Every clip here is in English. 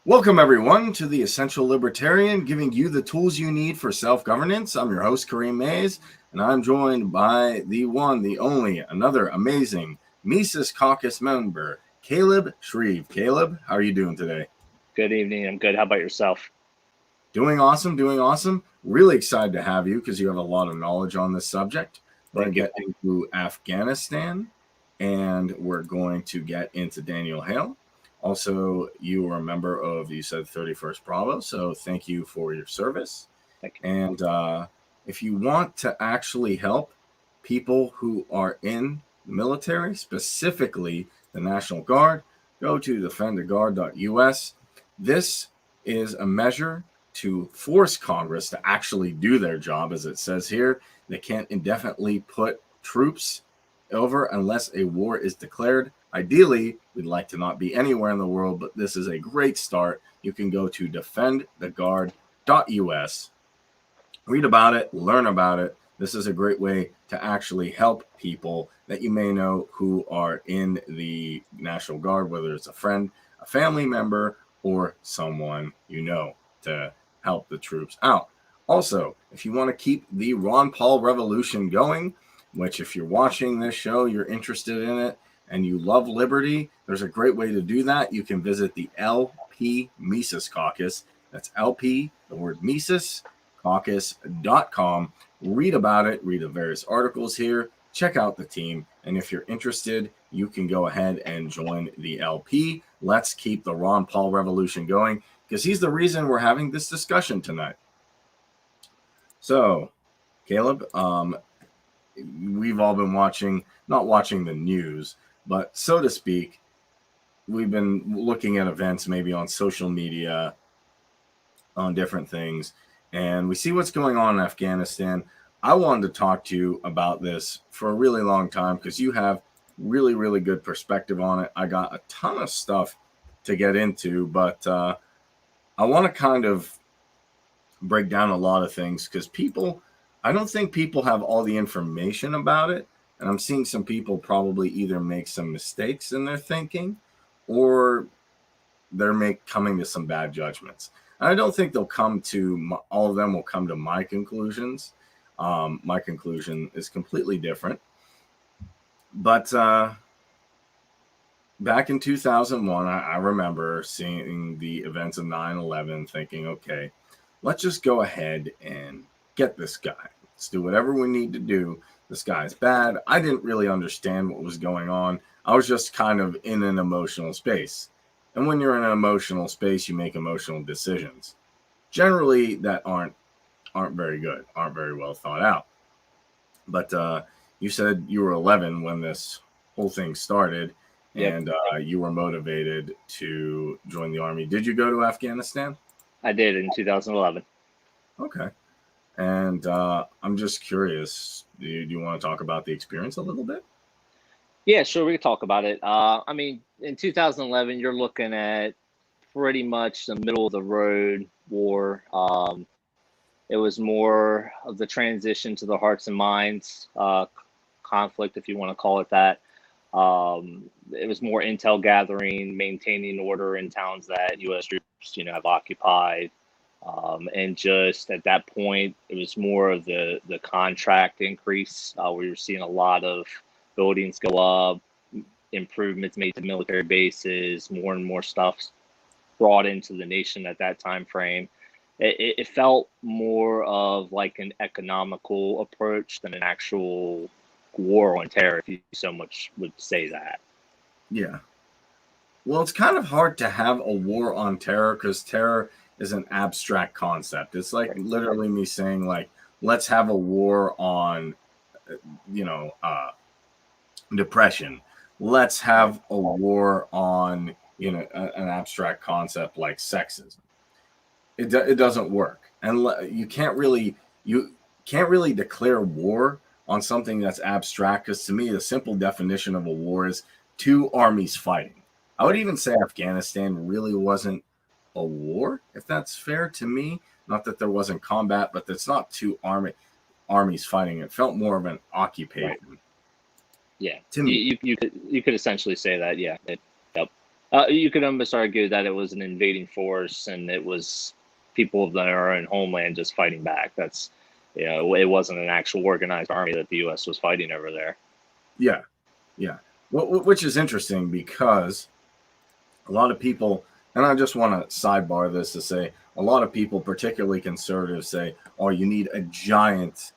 Welcome, everyone, to the Essential Libertarian, giving you the tools you need for self-governance. I'm your host, Kareem Mays, and I'm joined by the one, the only, another amazing Mises Caucus member, Caleb Shreve. Caleb, how are you doing today? Good evening. I'm good. How about yourself? Doing awesome, doing awesome. Really excited to have you because you have a lot of knowledge on this subject. We're going to get into Afghanistan, and we're going to get into Daniel Hale. Also, you are a member of, you said 31st Bravo, so thank you for your service. Thank you. And if you want to actually help people who are in the military, specifically the National Guard, go to defendtheguard.us. This is a measure to force Congress to actually do their job, as it says here. They can't indefinitely put troops over unless a war is declared. Ideally, we'd like to not be anywhere in the world, but this is a great start. You can go to defendtheguard.us, read about it, learn about it. This is a great way to actually help people that you may know who are in the National Guard, whether it's a friend, a family member, or someone you know, to help the troops out. Also, if you want to keep the Ron Paul revolution going, which if you're watching this show, you're interested in it, and you love liberty, there's a great way to do that. You can visit the LP Mises Caucus. That's LP, the word Mises, caucus.com. Read about it, read the various articles here, check out the team, and if you're interested, you can go ahead and join the LP. Let's keep the Ron Paul revolution going, because he's the reason we're having this discussion tonight. So, Caleb, we've all been not watching the news, but so to speak, we've been looking at events maybe on social media, on different things, and we see what's going on in Afghanistan. I wanted to talk to you about this for a really long time because you have really, really good perspective on it. I got a ton of stuff to get into, but I want to kind of break down a lot of things because I don't think people have all the information about it. And I'm seeing some people probably either make some mistakes in their thinking or they're coming to some bad judgments. And I don't think they'll come to, all of them will come to my conclusions. My conclusion is completely different. But back in 2001, I remember seeing the events of 9/11 thinking, okay, let's just go ahead and get this guy. Let's do whatever we need to do. This guy's bad. I didn't really understand what was going on. I was just kind of in an emotional space. And when you're in an emotional space, you make emotional decisions. Generally, that aren't very good, aren't very well thought out. But you said you were 11 when this whole thing started, and you were motivated to join the Army. Did you go to Afghanistan? I did in 2011. Okay. And I'm just curious, do you want to talk about the experience a little bit? Yeah, sure. We could talk about it. I mean, in 2011, you're looking at pretty much the middle of the road war. It was more of the transition to the hearts and minds conflict, if you want to call it that. It was more intel gathering, maintaining order in towns that U.S. troops, have occupied. And just at that point, it was more of the contract increase. We were seeing a lot of buildings go up, improvements made to military bases, more and more stuff brought into the nation at that time frame. It felt more of like an economical approach than an actual war on terror, if you so much would say that. Yeah. Well, it's kind of hard to have a war on terror because terror is an abstract concept. It's like literally me saying, like, let's have a war on, depression. Let's have a war on, an abstract concept like sexism. It doesn't work, and you can't really declare war on something that's abstract, because to me the simple definition of a war is two armies fighting. I would even say Afghanistan really wasn't a war, if that's fair to me. Not that there wasn't combat, but it's not two armies fighting. It felt more of an occupation. Yeah, to me, you could essentially say that. Yeah, yep. You could almost argue that it was an invading force and it was people of their own homeland just fighting back. That's, it wasn't an actual organized army that the U.S. was fighting over there. Yeah, yeah. Which is interesting because a lot of people, and I just want to sidebar this to say, a lot of people, particularly conservatives, say, oh, you need a giant,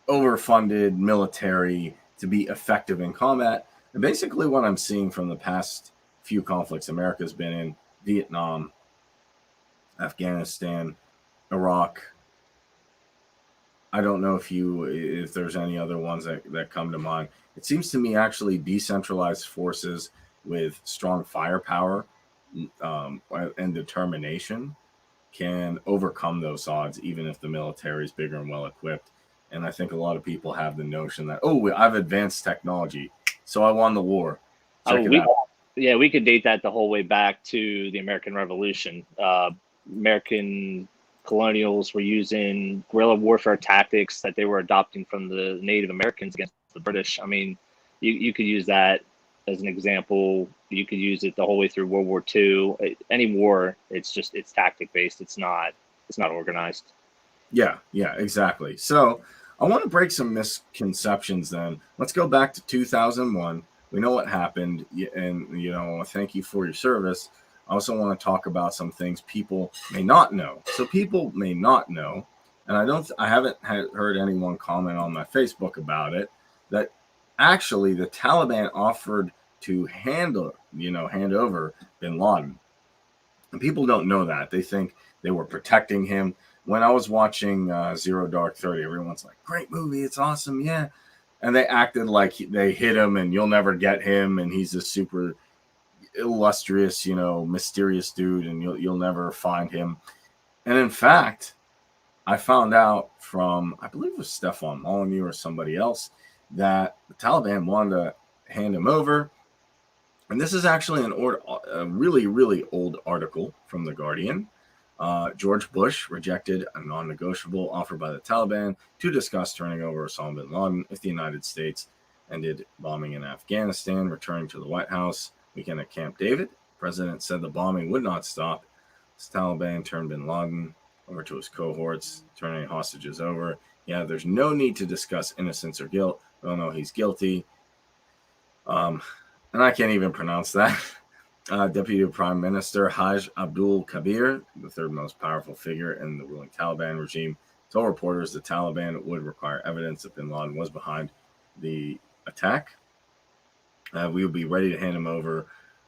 overfunded military to be effective in combat. And basically, what I'm seeing from the past few conflicts America's been in, Vietnam, Afghanistan, Iraq. I don't know if there's any other ones that come to mind. It seems to me actually decentralized forces with strong firepower and determination can overcome those odds, even if the military is bigger and well equipped. And I think a lot of people have the notion that, oh, I've advanced technology, so I won the war. Check it out. Yeah, we could date that the whole way back to the American Revolution. American colonials were using guerrilla warfare tactics that they were adopting from the Native Americans against the British. I mean, you could use that as an example. You could use it the whole way through World War II. Any war, it's tactic based. It's not organized. Yeah, exactly. So I want to break some misconceptions then. Let's go back to 2001. We know what happened, and thank you for your service. I also want to talk about some things people may not know. So people may not know, and I haven't heard anyone comment on my Facebook about it, that actually the Taliban offered to hand over bin Laden. And people don't know that. They think they were protecting him. When I was watching Zero Dark 30, everyone's like, great movie, it's awesome, yeah. And they acted like they hit him and you'll never get him, and he's a super illustrious, mysterious dude, and you'll never find him. And in fact, I found out from, I believe it was Stefan Molyneux or somebody else, that the Taliban wanted to hand him over. And this is actually a really, really old article from The Guardian. George Bush rejected a non-negotiable offer by the Taliban to discuss turning over Osama bin Laden if the United States ended bombing in Afghanistan. Returning to the White House weekend at Camp David, the president said the bombing would not stop. The Taliban turned bin Laden over to his cohorts, turning hostages over. Yeah, there's no need to discuss innocence or guilt. We all know he's guilty. And I can't even pronounce that. Deputy Prime Minister Haj Abdul Kabir, the third most powerful figure in the ruling Taliban regime, told reporters the Taliban would require evidence that bin Laden was behind the attack. We would be ready to hand him over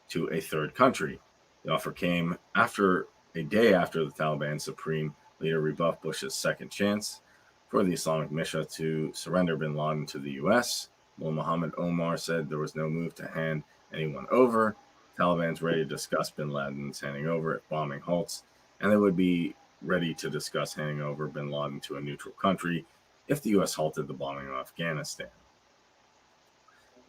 to a third country. The offer came a day after the Taliban supreme leader rebuffed Bush's second chance for the Islamic militia to surrender bin Laden to the U.S. Mullah Muhammad Omar said there was no move to hand anyone over. Taliban's ready to discuss bin Laden's handing over if bombing halts, and they would be ready to discuss handing over bin Laden to a neutral country if the U.S. halted the bombing of Afghanistan.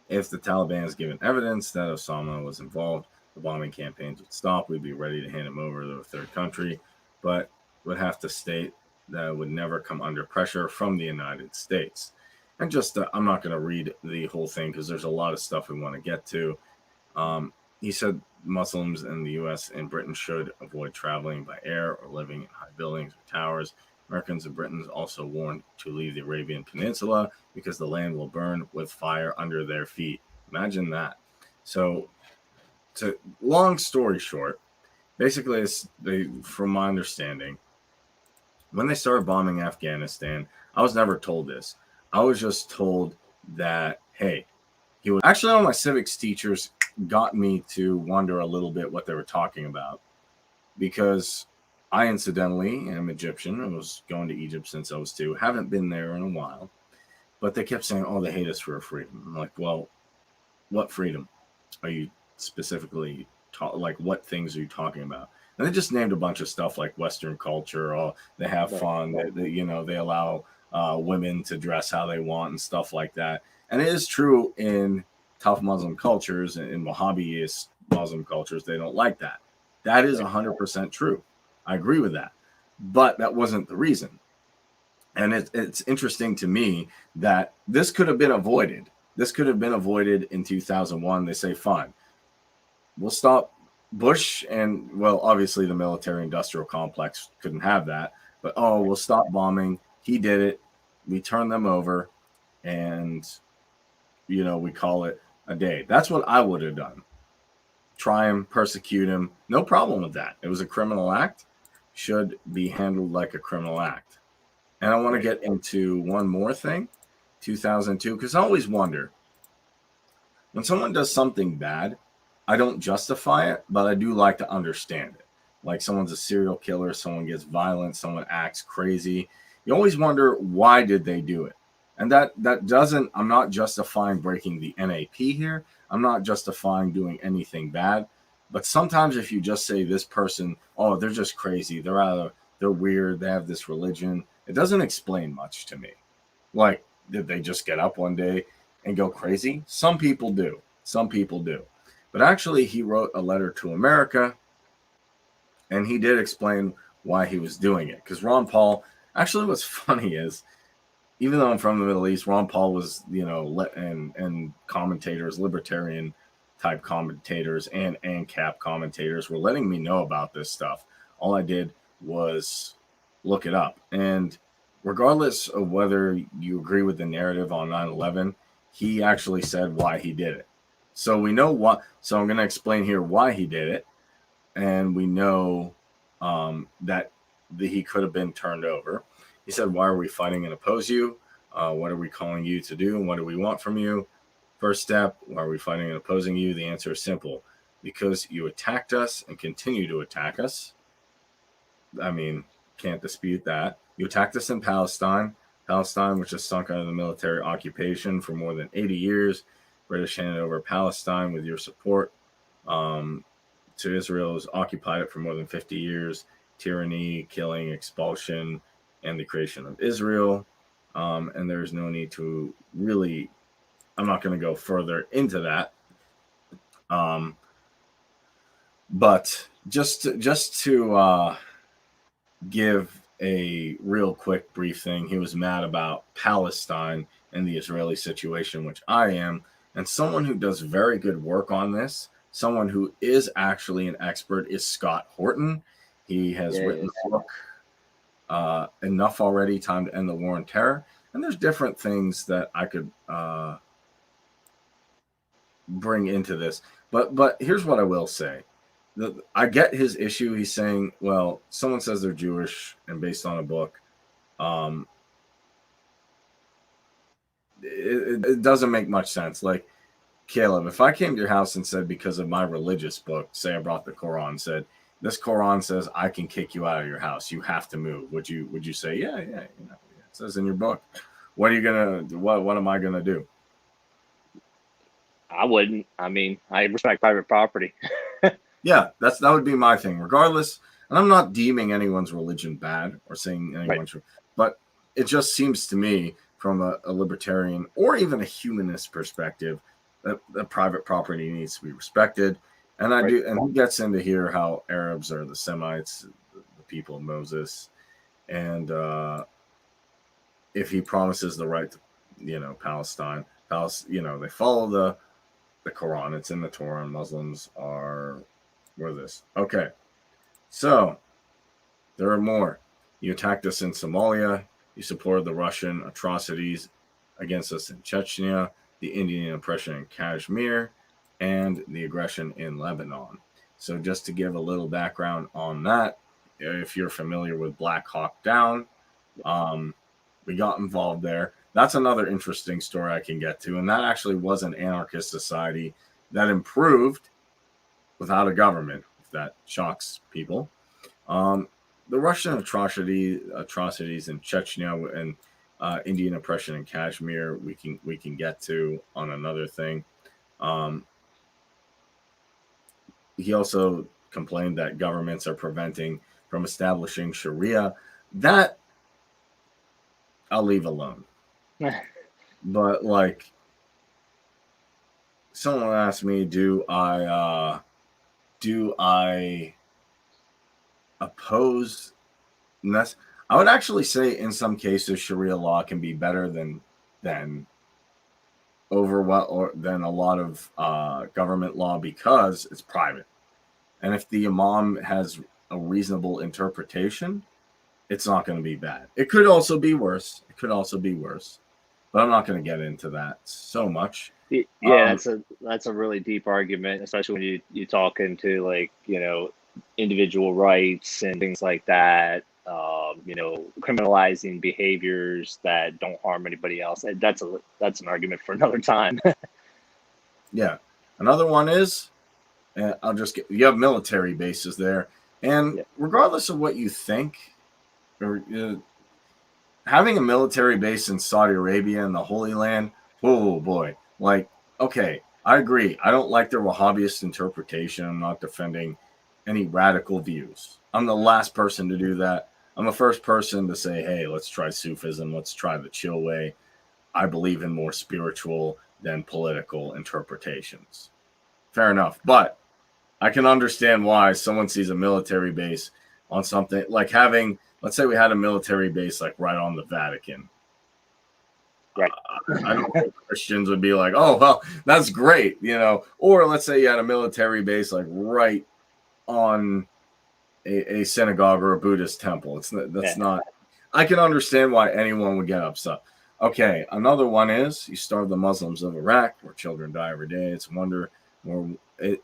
If the Taliban is given evidence that Osama was involved, the bombing campaigns would stop. We'd be ready to hand him over to a third country, but would have to state that it would never come under pressure from the United States. And just, I'm not going to read the whole thing because there's a lot of stuff we want to get to. He said Muslims in the U.S. and Britain should avoid traveling by air or living in high buildings or towers. Americans and Britons also warned to leave the Arabian Peninsula because the land will burn with fire under their feet. Imagine that. So, long story short, basically, from my understanding, when they started bombing Afghanistan, I was never told this. I was just told that, hey, he was actually all my civics teachers got me to wonder a little bit what they were talking about, because I incidentally am Egyptian. I was going to Egypt since I was 2. Haven't been there in a while, but they kept saying, oh, they hate us for our freedom. I'm like, well, what freedom are you specifically like, what things are you talking about? And they just named a bunch of stuff like Western culture. Oh, they have fun. They allow women to dress how they want and stuff like that. And it is true in tough Muslim cultures, in Wahhabist Muslim cultures, they don't like that. That is 100% true. I agree with that. But that wasn't the reason. And it's interesting to me that this could have been avoided. This could have been avoided in 2001. They say, fine, we'll stop Bush and, well, obviously the military industrial complex couldn't have that, but we'll stop bombing. He did it. We turn them over, and we call it a day. That's what I would have done. Try him, persecute him. No problem with that. It was a criminal act. Should be handled like a criminal act. And I want to get into one more thing, 2002, because I always wonder when someone does something bad, I don't justify it, but I do like to understand it. Like someone's a serial killer, someone gets violent, someone acts crazy. You always wonder, why did they do it? And that doesn't, I'm not justifying breaking the NAP here. I'm not justifying doing anything bad. But sometimes if you just say this person, oh, they're just crazy, they're weird, they have this religion, it doesn't explain much to me. Like, did they just get up one day and go crazy? Some people do. Some people do. But actually, he wrote a letter to America, and he did explain why he was doing it. Because Ron Paul, actually, what's funny is, even though I'm from the Middle East, Ron Paul was, and commentators, libertarian type commentators and ANCAP commentators were letting me know about this stuff. All I did was look it up. And regardless of whether you agree with the narrative on 9/11, he actually said why he did it. So we know what. So I'm going to explain here why he did it, and we know that he could have been turned over. He said, "Why are we fighting and oppose you? What are we calling you to do? And what do we want from you? First step: why are we fighting and opposing you? The answer is simple: because you attacked us and continue to attack us. I mean, can't dispute that. You attacked us in Palestine, which has sunk under the military occupation for more than 80 years. British handed over Palestine with your support to Israel, has occupied it for more than 50 years. Tyranny, killing, expulsion, and the creation of Israel. And there's no need to really, I'm not going to go further into that. But just to give a real quick brief thing, he was mad about Palestine and the Israeli situation, which I am. And someone who does very good work on this, someone who is actually an expert, is Scott Horton. He has written a book, Enough Already, Time to End the War on Terror. And there's different things that I could bring into this. But here's what I will say. I get his issue. He's saying, well, someone says they're Jewish and based on a book. It doesn't make much sense. Like, Caleb, if I came to your house and said, because of my religious book, say I brought the Quran, said, this Quran says I can kick you out of your house, you have to move. Would you say, yeah, it says in your book. What are you gonna do? What am I gonna do? I wouldn't. I mean, I respect private property. Yeah, that would be my thing, regardless. And I'm not deeming anyone's religion bad or saying anyone's, right. But it just seems to me, from a libertarian or even a humanist perspective, that private property needs to be respected. And I do. And he gets into here how Arabs are the Semites, the people of Moses, and if he promises the right to, Palestine, they follow the Quran. It's in the Torah, and Muslims are. Where this? Okay. So, there are more. You attacked us in Somalia. You supported the Russian atrocities against us in Chechnya, the Indian oppression in Kashmir, and the aggression in Lebanon. So, just to give a little background on that, if you're familiar with Black Hawk Down, we got involved there. That's another interesting story I can get to. And that actually was an anarchist society that improved without a government, if that shocks people. The Russian atrocities in Chechnya and Indian oppression in Kashmir, we can get to on another thing. He also complained that governments are preventing from establishing Sharia. That I'll leave alone. But like, someone asked me, do I oppose? I would actually say in some cases Sharia law can be better than over than a lot of government law because it's private. And if the imam has a reasonable interpretation, it's not going to be bad. It could also be worse. But I'm not going to get into that so much. Yeah, that's a really deep argument, especially when you talk into, like, individual rights and things like that. Criminalizing behaviors that don't harm anybody else. That's an argument for another time. Yeah. Another one is, you have military bases there. And Yeah. regardless of what you think, or having a military base in Saudi Arabia and the Holy Land, oh boy. Like, okay, I agree. I don't like the Wahhabist interpretation. I'm not defending any radical views. I'm the last person to do that. I'm the first person to say, hey, let's try Sufism. Let's try the chill way. I believe in more spiritual than political interpretations. Fair enough. But I can understand why someone sees a military base on something like having, let's say we had a military base like right on the Vatican. Right. I don't think Christians would be like, oh, well, that's great, Or let's say you had a military base like right on a synagogue or a Buddhist temple. Not. I can understand why anyone would get upset. Okay, another one is you starve the Muslims of Iraq, where children die every day. It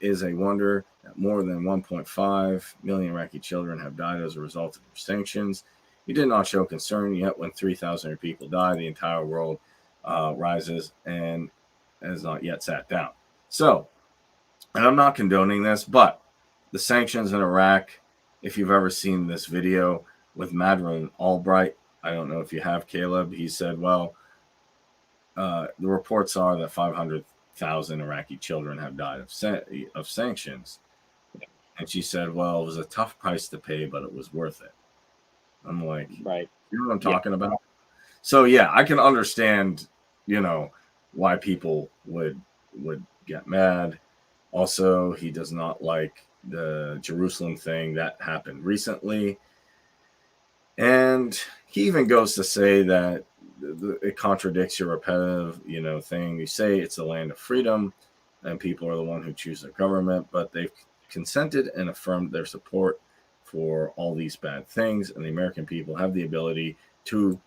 is a wonder that more than 1.5 million Iraqi children have died as a result of sanctions. You did not show concern, yet when 3,000 people die, the entire world rises and has not yet sat down. So, and I'm not condoning this, but the sanctions in Iraq, if you've ever seen this video with Madeleine Albright, I don't know if you have, Caleb, he said, well, the reports are that 500,000 Iraqi children have died of sanctions. And she said, well, it was a tough price to pay, but it was worth it. I'm like, right. You know what I'm talking about? So, yeah, I can understand, why people would get mad. Also, he does not like the Jerusalem thing that happened recently. And he even goes to say that it contradicts your repetitive, thing. You say it's a land of freedom and people are the one who choose their government, but they've consented and affirmed their support for all these bad things. And the American people have the ability to,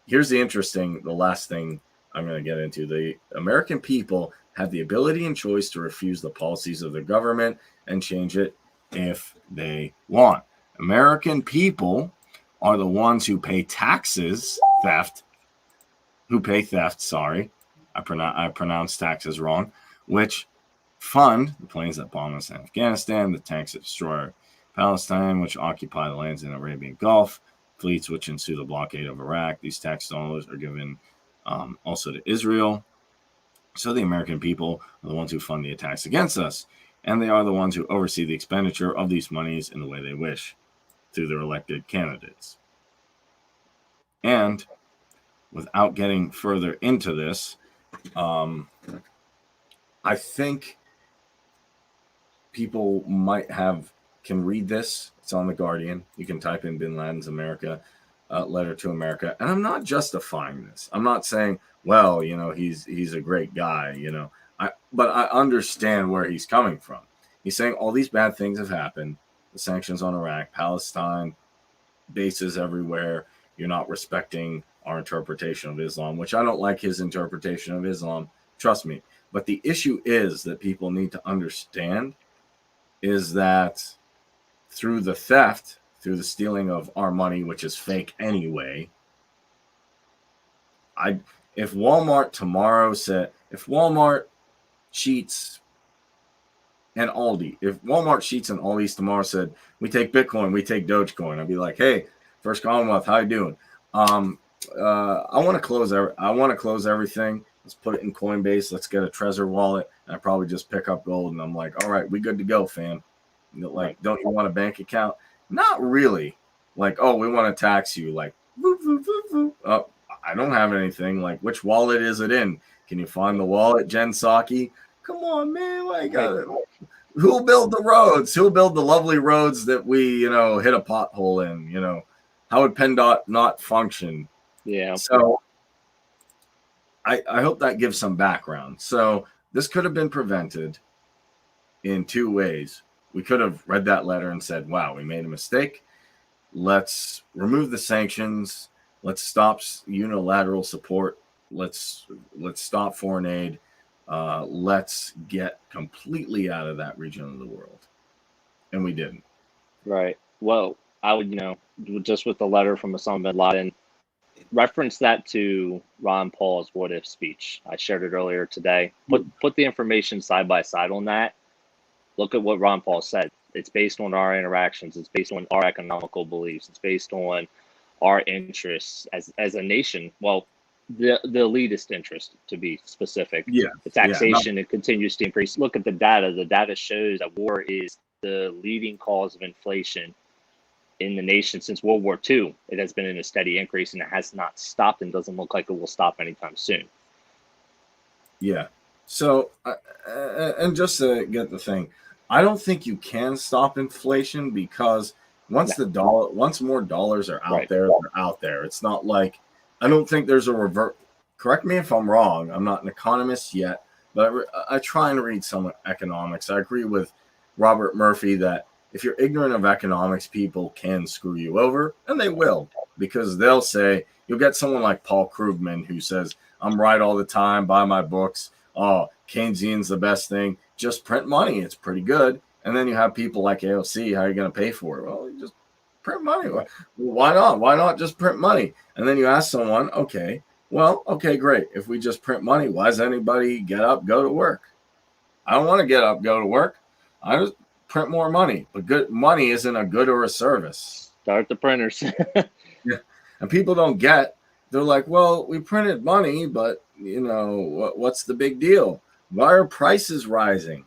here's the last thing I'm going to get into. The American people have the ability and choice to refuse the policies of the government and change it if they want. American people are the ones who pay theft, sorry. I pronounced taxes wrong, which fund the planes that bomb us in Afghanistan, the tanks that destroy Palestine, which occupy the lands in the Arabian Gulf, fleets which ensue the blockade of Iraq. These tax dollars are given also to Israel. So the American people are the ones who fund the attacks against us, and they are the ones who oversee the expenditure of these monies in the way they wish through their elected candidates. And without getting further into this, I think people can read this. It's on The Guardian. You can type in Bin Laden's America, letter to America. And I'm not justifying this. I'm not saying, well, he's a great guy, but I understand where he's coming from. He's saying all these bad things have happened. The sanctions on Iraq, Palestine, bases everywhere. You're not respecting our interpretation of Islam, which I don't like his interpretation of Islam. Trust me. But the issue is that people need to understand is that through the theft, through the stealing of our money, which is fake anyway, if Walmart cheats and Aldi, if Walmart cheats and Aldi's tomorrow said, we take Bitcoin, we take Dogecoin, I'd be like, hey, First Commonwealth, how you doing? I want to close everything. Let's put it in Coinbase. Let's get a Trezor wallet. And I probably just pick up gold. And I'm like, all right, we good to go, fam. Like, don't you want a bank account? Not really. Like, oh, we want to tax you. Like, I don't have anything. Like, which wallet is it in? Can you find the wallet, Jen Psaki? Come on, man. Who'll build the roads? Who'll build the lovely roads that we, hit a pothole in? How would PennDOT not function? Yeah. So I hope that gives some background. So this could have been prevented in two ways. We could have read that letter and said, wow, we made a mistake. Let's remove the sanctions. Let's stop unilateral support. Let's stop foreign aid. Let's get completely out of that region of the world. And we didn't. Right. Well, I would, just with the letter from Osama bin Laden, reference that to Ron Paul's "What If" speech. I shared it earlier today. Put the information side by side on that. Look at what Ron Paul said. It's based on our interactions. It's based on our economical beliefs. It's based on our interests as a nation. Well, the elitist interest, to be specific. Yeah. The taxation, it continues to increase. Look at the data. The data shows that war is the leading cause of inflation in the nation since World War II. It has been in a steady increase, and it has not stopped, and doesn't look like it will stop anytime soon. Yeah. So, and just to get the thing, I don't think you can stop inflation, because once more dollars are out there, they're out there. It's not like, I don't think there's a revert. Correct me if I'm wrong. I'm not an economist yet, but I try and read some economics. I agree with Robert Murphy that if you're ignorant of economics, people can screw you over, and they will, because they'll say, you'll get someone like Paul Krugman who says, I'm right all the time, buy my books. Oh, Keynesian's the best thing. Just print money. It's pretty good. And then you have people like AOC. How are you going to pay for it? Well, you just print money. Why not? Why not just print money? And then you ask someone, okay, great. If we just print money, why does anybody get up, go to work? I don't want to get up, go to work. I just print more money. But good money isn't a good or a service. Start the printers. Yeah. And people don't get, they're like, well, we printed money, but what's the big deal? Why are prices rising?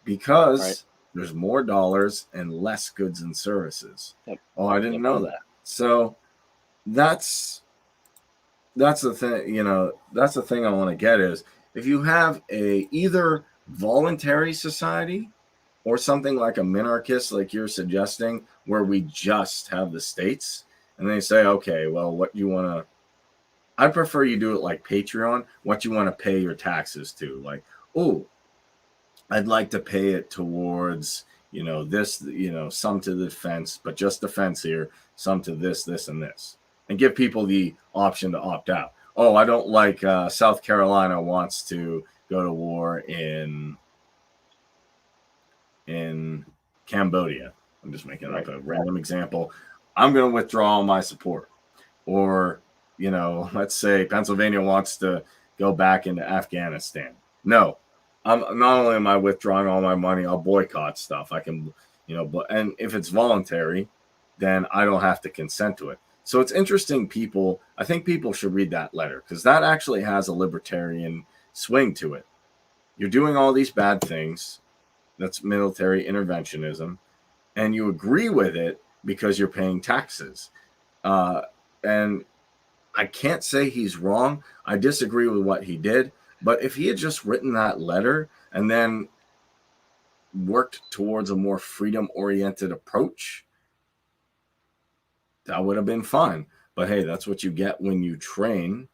Because there's more dollars and less goods and services. Yep. Oh, I didn't know that. So that's the thing, that's the thing I want to get is, if you have a either voluntary society or something like a minarchist, like you're suggesting, where we just have the states and they say, okay, well, what you want to, I prefer you do it like Patreon, what you want to pay your taxes to. Like, oh, I'd like to pay it towards, this, some to the defense, but just defense here, some to this, and this. And give people the option to opt out. Oh, I don't like South Carolina wants to go to war in Cambodia. I'm just making up a random example. I'm going to withdraw all my support. Or, let's say Pennsylvania wants to go back into Afghanistan. No, I'm not only am I withdrawing all my money, I'll boycott stuff. I can, and if it's voluntary, then I don't have to consent to it. So it's interesting. I think people should read that letter, because that actually has a libertarian swing to it. You're doing all these bad things. That's military interventionism. And you agree with it because you're paying taxes. And I can't say he's wrong. I disagree with what he did. But if he had just written that letter and then worked towards a more freedom-oriented approach, that would have been fine. But hey, that's what you get when you train.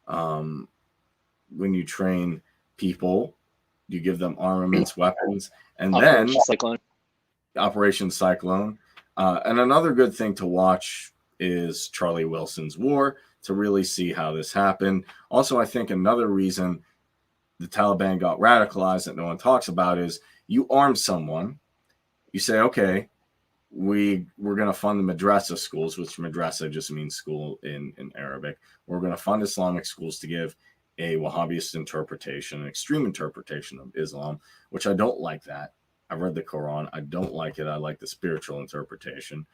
When you train people, you give them armaments, weapons, and then Operation Cyclone. And another good thing to watch is Charlie Wilson's War, to really see how this happened. Also, I think another reason the Taliban got radicalized that no one talks about is, you arm someone, you say, okay, we're going to fund the madrasa schools, which madrasa just means school in Arabic. We're going to fund Islamic schools to give a Wahhabist interpretation, an extreme interpretation of Islam, which I don't like that. I read the Quran. I don't like it. I like the spiritual interpretation.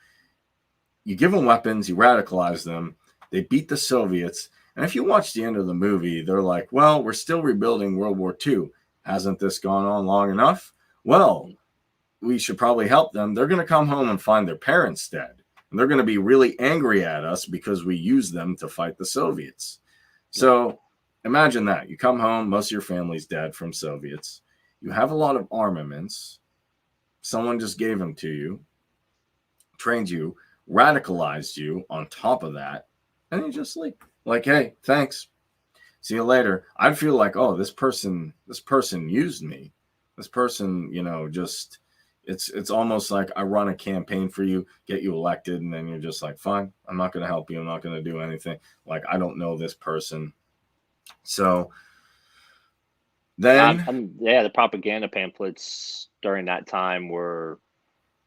You give them weapons, you radicalize them, they beat the Soviets. And if you watch the end of the movie, they're like, well, we're still rebuilding World War II. Hasn't this gone on long enough? Well, we should probably help them. They're going to come home and find their parents dead. And they're going to be really angry at us because we used them to fight the Soviets. So imagine that. You come home, most of your family's dead from Soviets. You have a lot of armaments. Someone just gave them to you, trained you, radicalized you on top of that, and you just leave. Like, hey, thanks. See you later. I'd feel like, oh, this person used me. This person, just it's almost like I run a campaign for you, get you elected, and then you're just like, fine, I'm not going to help you. I'm not going to do anything. Like, I don't know this person. So then, the propaganda pamphlets during that time were,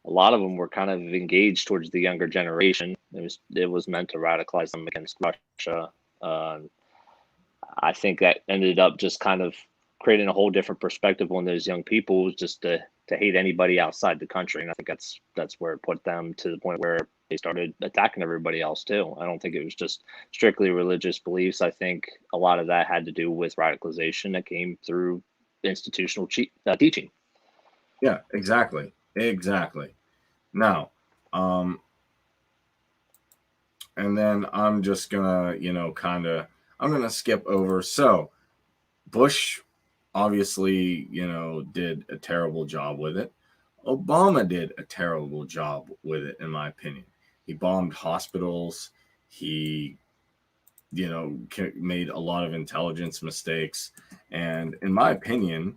a lot of them were kind of engaged towards the younger generation. It was meant to radicalize them against Russia. I think that ended up just kind of creating a whole different perspective on those young people, just to hate anybody outside the country. And I think that's where it put them to the point where they started attacking everybody else too. I don't think it was just strictly religious beliefs. I think a lot of that had to do with radicalization that came through institutional teaching. yeah, exactly. Now, and then I'm just gonna, I'm gonna skip over. So Bush obviously, did a terrible job with it. Obama did a terrible job with it, in my opinion. He bombed hospitals. He, made a lot of intelligence mistakes. And in my opinion,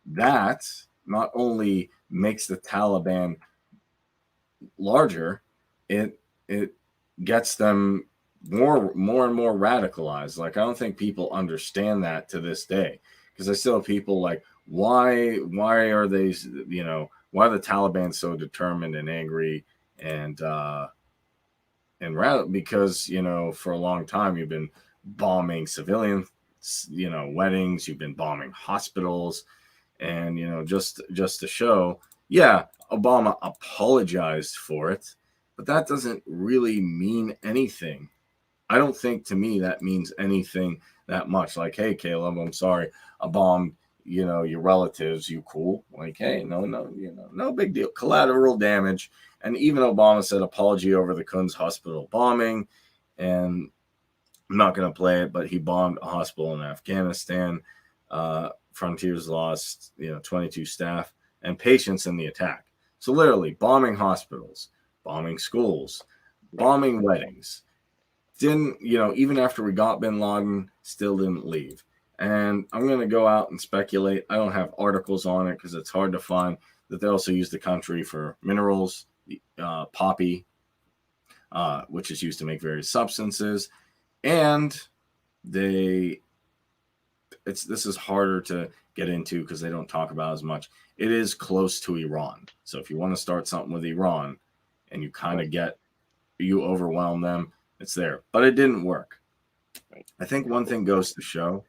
that not only makes the Taliban larger, it gets them more and more radicalized. Like, I don't think people understand that to this day, because I still have people like, why are they, why are the Taliban so determined and angry and because for a long time you've been bombing civilian weddings, you've been bombing hospitals, and just to show, yeah, Obama apologized for it, but that doesn't really mean anything. I don't think, to me, that means anything that much. Like, hey, Caleb, I'm sorry, I bombed, your relatives. You cool? Like, hey, no big deal. Collateral damage. And even Obama said apology over the Kunz hospital bombing. And I'm not going to play it, but he bombed a hospital in Afghanistan. Frontiers lost, 22 staff and patients in the attack. So literally bombing hospitals, bombing schools, bombing weddings. Didn't, even after we got bin Laden, still didn't leave. And I'm going to go out and speculate. I don't have articles on it because it's hard to find, that they also use the country for minerals, poppy, which is used to make various substances. And this is harder to get into because they don't talk about as much. It is close to Iran. So if you want to start something with Iran and you kind of you overwhelm them, it's there. But it didn't work. I think one thing goes to show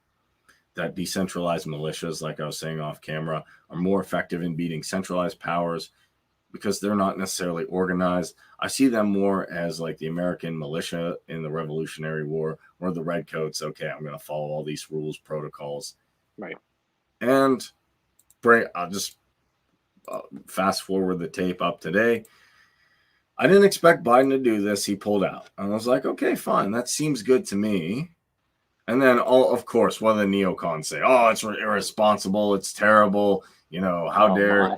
that decentralized militias, like I was saying off camera, are more effective in beating centralized powers because they're not necessarily organized. I see them more as like the American militia in the Revolutionary War, or the redcoats. Okay, I'm going to follow all these rules, protocols. Right. And I'll just fast forward the tape up today. I didn't expect Biden to do this. He pulled out. And I was like, okay, fine. That seems good to me. And then, of course, what do the neocons say? Oh, it's irresponsible. It's terrible. How dare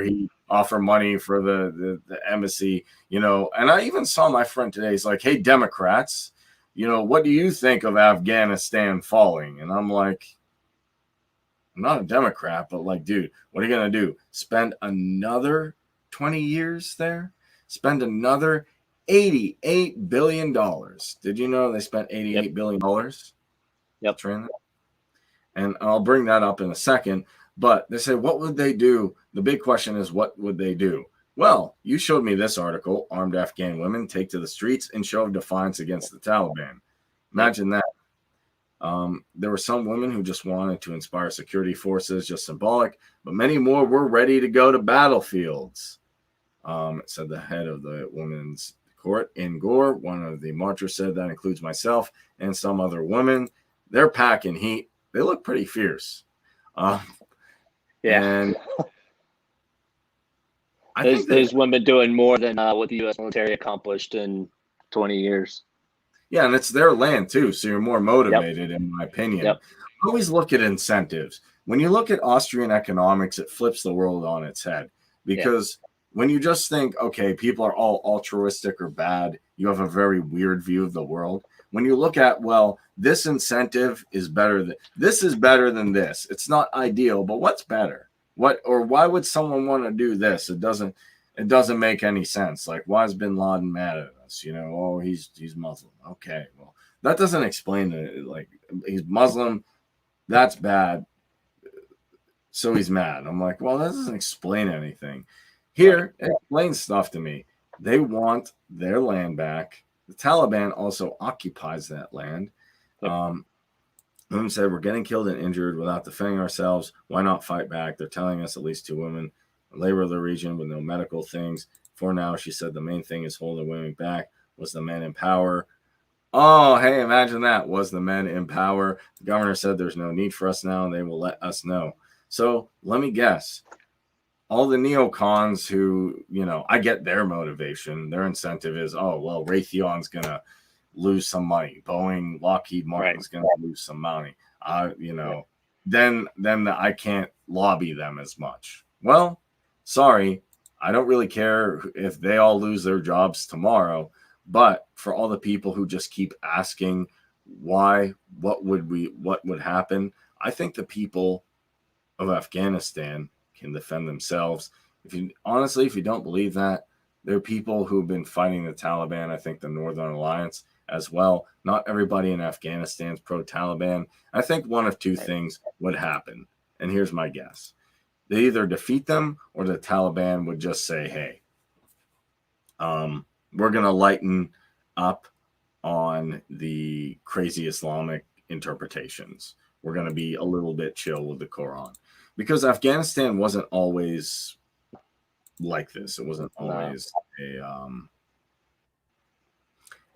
he offer money for the embassy? And I even saw my friend today. He's like, hey, Democrats, what do you think of Afghanistan falling? And I'm like, I'm not a Democrat, but like, dude, what are you going to do? Spend another 20 years there? Spend another $88 billion. Did you know they spent $88 billion? Yep. And I'll bring that up in a second. But they said, what would they do? The big question is, what would they do? Well, you showed me this article. Armed Afghan women take to the streets in show of defiance against the Taliban. Imagine that. There were some women who just wanted to inspire security forces, just symbolic, but many more were ready to go to battlefields. Said the head of the women's court in Gore. One of the marchers said that includes myself and some other women. They're packing heat. They look pretty fierce. And I think those women doing more than what the U.S. military accomplished in 20 years. Yeah, and it's their land too, so you're more motivated, in my opinion. I always look at incentives. When you look at Austrian economics, it flips the world on its head, because when you just think, okay, people are all altruistic or bad, you have a very weird view of the world. When you look at, well, this incentive is better than this is better than this. It's not ideal, but what's better? What or why would someone want to do this? It doesn't make any sense. Like, why is bin Laden mad at us? Oh, he's Muslim. Okay, well, that doesn't explain it. Like, he's Muslim, that's bad, so he's mad. I'm like, well, that doesn't explain anything. Here, it explains stuff to me. They want their land back. The Taliban also occupies that land. Women said, we're getting killed and injured without defending ourselves. Why not fight back? They're telling us at least 2 women labor the region with no medical things. For now, she said the main thing is holding women back was the men in power. Oh, hey, imagine that. Was the men in power. The governor said there's no need for us now, and they will let us know. So let me guess. All the neocons who, I get their motivation. Their incentive is, oh, well, Raytheon's going to lose some money. Boeing, Lockheed Martin's going to lose some money. Then I can't lobby them as much. Well, sorry, I don't really care if they all lose their jobs tomorrow. But for all the people who just keep asking why, what would happen, I think the people of Afghanistan can defend themselves. If you don't believe that, there are people who've been fighting the Taliban. I think the Northern Alliance as well. Not everybody in Afghanistan is pro-Taliban. I think one of two things would happen. And here's my guess. They either defeat them or the Taliban would just say, hey, we're going to lighten up on the crazy Islamic interpretations. We're going to be a little bit chill with the Quran. Because Afghanistan wasn't always like this. It wasn't always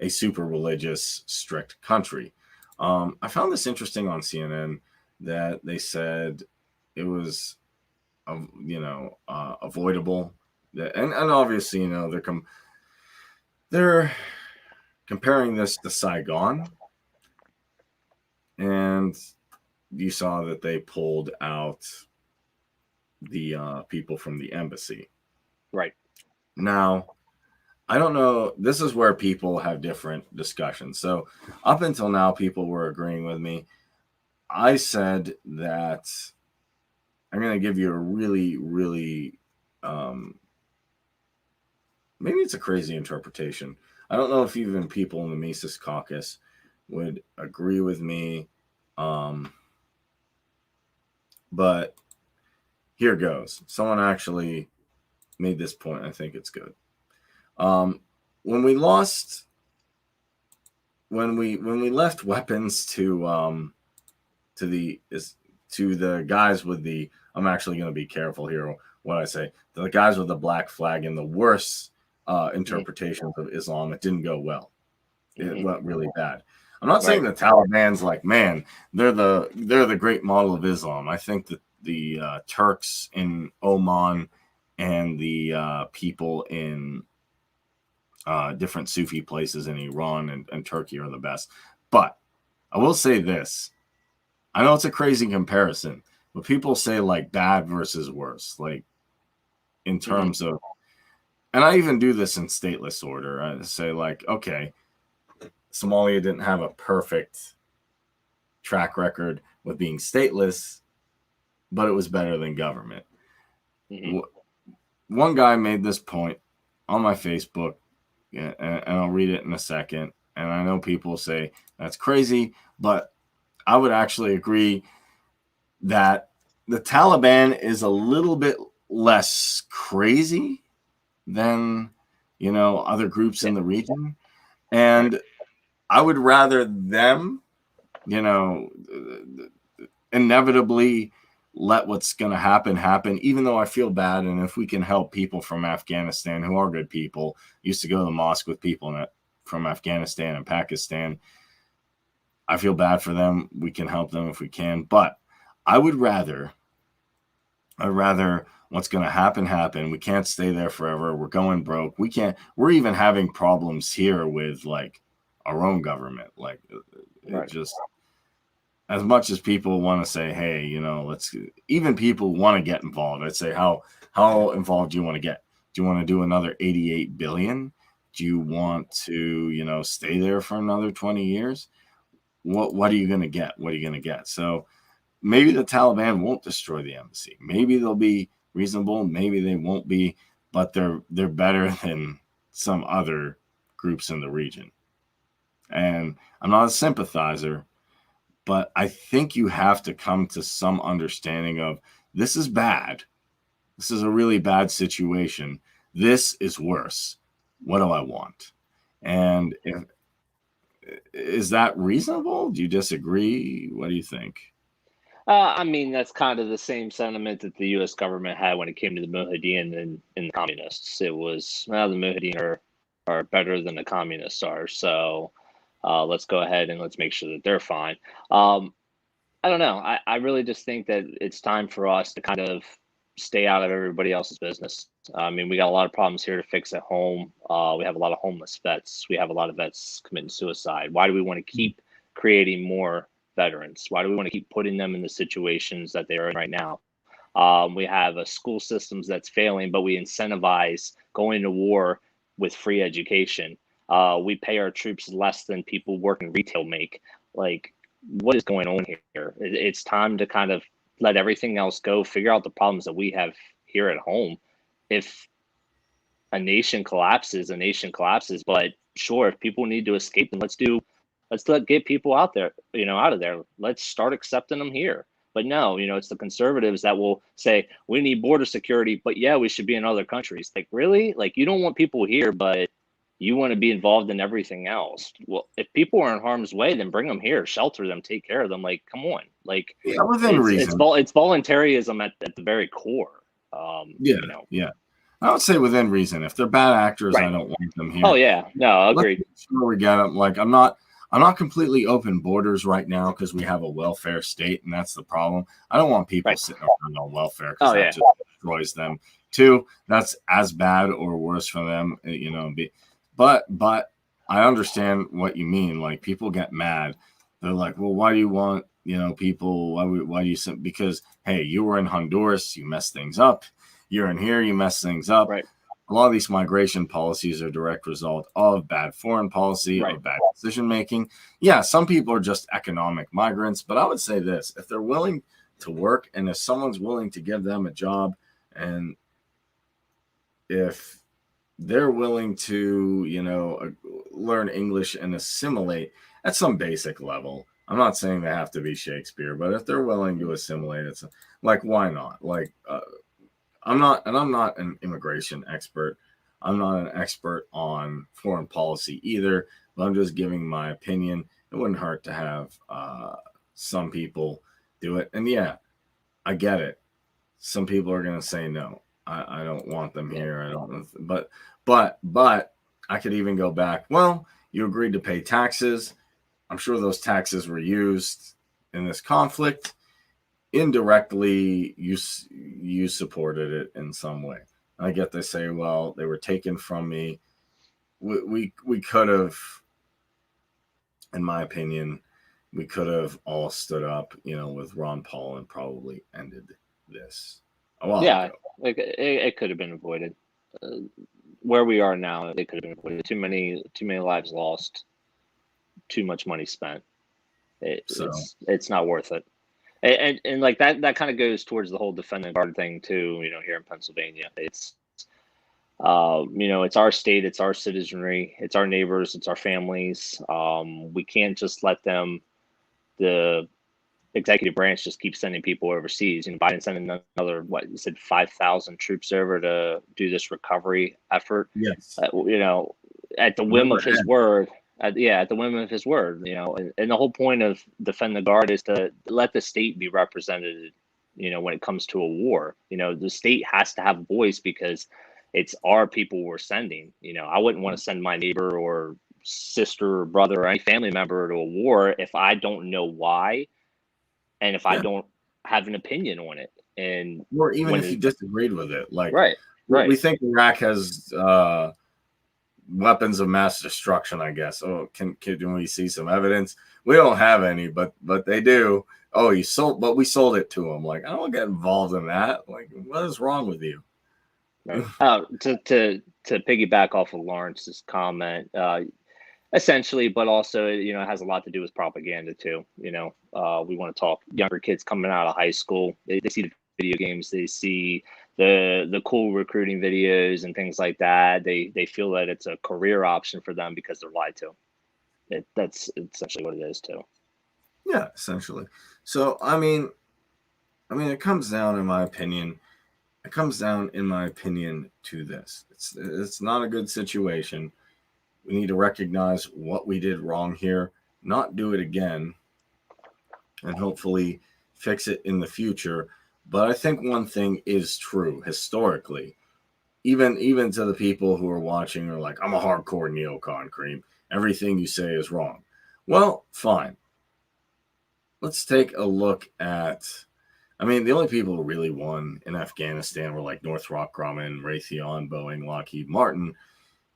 a super religious, strict country. I found this interesting on CNN that they said it was, avoidable. And obviously, they're comparing this to Saigon. And you saw that they pulled out the people from the embassy. Right. Now, I don't know. This is where people have different discussions. So up until now, people were agreeing with me. I said that I'm going to give you a really, really, maybe it's a crazy interpretation. I don't know if even people in the Mises Caucus would agree with me. But here goes. Someone actually made this point. I think it's good. When we left weapons to the guys with the, I'm actually going to be careful here what I say, the guys with the black flag and the worst interpretations of Islam, it didn't go well. It went really bad. I'm not saying the Taliban's like, man, they're the great model of Islam. I think that the Turks in Oman and the people in different Sufi places in Iran and Turkey are the best. But I will say this. I know it's a crazy comparison, but people say like bad versus worse, like in terms of, and I even do this in stateless order. I say like, okay, Somalia didn't have a perfect track record with being stateless, but it was better than government. One guy made this point on my Facebook, and I'll read it in a second. And I know people say that's crazy, but I would actually agree that the Taliban is a little bit less crazy than, other groups in the region. And I would rather them, inevitably let what's going to happen, even though I feel bad. And if we can help people from Afghanistan who are good people, used to go to the mosque with people from Afghanistan and Pakistan, I feel bad for them. We can help them if we can. But I'd rather what's going to happen. We can't stay there forever. We're going broke. We're even having problems here with like our own government. Like it just, as much as people want to say, hey, even people want to get involved. I'd say, how involved do you want to get? Do you want to do another 88 billion? Do you want to, stay there for another 20 years? what are you going to get? What are you going to get? So maybe the Taliban won't destroy the embassy. Maybe they'll be reasonable. Maybe they won't be, but they're better than some other groups in the region. And I'm not a sympathizer, but I think you have to come to some understanding of this is bad. This is a really bad situation. This is worse. What do I want? And is that reasonable? Do you disagree? What do you think? I mean, that's kind of the same sentiment that the U.S. government had when it came to the Mujahideen and the communists. It was, well, the Mujahideen are better than the communists are, so let's go ahead and let's make sure that they're fine. I don't know. I really just think that it's time for us to kind of stay out of everybody else's business. I mean, we got a lot of problems here to fix at home. We have a lot of homeless vets. We have a lot of vets committing suicide. Why do we want to keep creating more veterans? Why do we want to keep putting them in the situations that they are in right now? We have a school systems that's failing, but we incentivize going to war with free education. We pay our troops less than people working retail make. Like, what is going on here? It's time to kind of let everything else go, figure out the problems that we have here at home. If a nation collapses, a nation collapses. But sure, if people need to escape, then let's get people out there, out of there. Let's start accepting them here. But no, it's the conservatives that will say we need border security, but yeah, we should be in other countries. Like, really? Like, you don't want people here, but you want to be involved in everything else. Well, if people are in harm's way, then bring them here, shelter them, take care of them. Like, come on. Like, Yeah, within reason. It's voluntarism at the very core. Yeah. I would say within reason. If they're bad actors, right. I don't want them here. Oh yeah, no, agreed. Sure, we get them. Like, I'm not completely open borders right now because we have a welfare state, and that's the problem. I don't want people sitting around on welfare because that just destroys them. Two, that's as bad or worse for them, But I understand what you mean. Like, people get mad. They're like, well, why do you want, people? Why do you? Because, hey, you were in Honduras, you messed things up. You're in here, you mess things up. Right. A lot of these migration policies are a direct result of bad foreign policy, of bad decision making. Yeah, some people are just economic migrants, but I would say this: if they're willing to work, and if someone's willing to give them a job, and if they're willing to, learn English and assimilate at some basic level. I'm not saying they have to be Shakespeare, but if they're willing to assimilate, it's like, why not? Like, I'm not an immigration expert. I'm not an expert on foreign policy either, but I'm just giving my opinion. It wouldn't hurt to have some people do it. And yeah, I get it. Some people are going to say no. I don't want them here. I don't. But I could even go back. Well, you agreed to pay taxes. I'm sure those taxes were used in this conflict. Indirectly, you supported it in some way. I get they say, well, they were taken from me. We could have, in my opinion, we could have all stood up, with Ron Paul and probably ended this a while ago. Like it could have been avoided. Where we are now, it could have been avoided. Too many lives lost. Too much money spent. It's not worth it. And like that kind of goes towards the whole defend the guard thing too. Here in Pennsylvania, it's it's our state, it's our citizenry, it's our neighbors, it's our families. We can't just let them. The executive branch just keeps sending people overseas. Biden sending another 5,000 troops over to do this recovery effort. Yes. At the whim of his word. At the whim of his word, and the whole point of defend the guard is to let the state be represented, when it comes to a war. The state has to have a voice because it's our people we're sending. I wouldn't want to send my neighbor or sister or brother or any family member to a war if I don't know why, and if I don't have an opinion on it. And or even if you disagreed with it, like right. We think Iraq has weapons of mass destruction, I guess. Oh, can we see some evidence? We don't have any, but they do. Oh, we sold it to them. Like, I don't get involved in that. Like, what is wrong with you? Right. To piggyback off of Lawrence's comment, essentially, but also, it has a lot to do with propaganda too. We want to talk younger kids coming out of high school. They see the video games, they see the cool recruiting videos and things like that. They feel that it's a career option for them because they're lied to. That's essentially what it is too. Yeah, essentially. So I mean, it comes down, in my opinion, to this. It's not a good situation. We need to recognize what we did wrong here, not do it again, and hopefully fix it in the future. But I think one thing is true historically. Even to the people who are watching are like, I'm a hardcore neocon, Cream. Everything you say is wrong. Well, fine. Let's take a look at. The only people who really won in Afghanistan were like Northrop Grumman, Raytheon, Boeing, Lockheed Martin.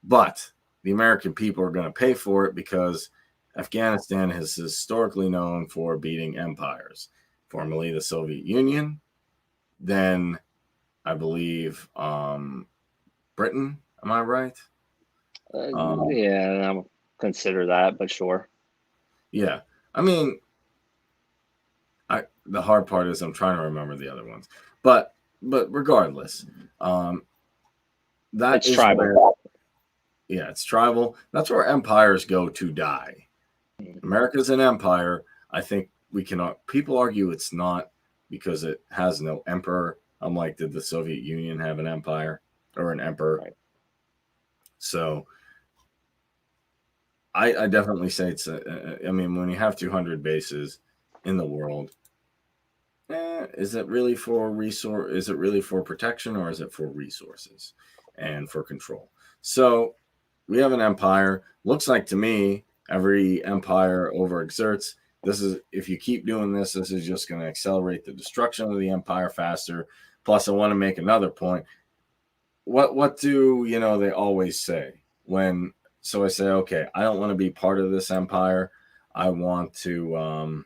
But the American people are going to pay for it because Afghanistan is historically known for beating empires, formerly the Soviet Union, then I believe Britain. Am I right? Yeah, I'll consider that, but sure. Yeah. The hard part is I'm trying to remember the other ones. But regardless, it's tribal. It's tribal. That's where empires go to die. America's an empire. I think people argue it's not because it has no emperor. Unlike, did the Soviet Union have an empire or an emperor? Right. So I definitely say it's when you have 200 bases in the world, is it really for resource? Is it really for protection, or is it for resources and for control? So we have an empire. Looks like to me, every empire overexerts. If you keep doing this is just going to accelerate the destruction of the empire faster. Plus, I want to make another point. What do they always say when? So I say, okay, I don't want to be part of this empire. I want to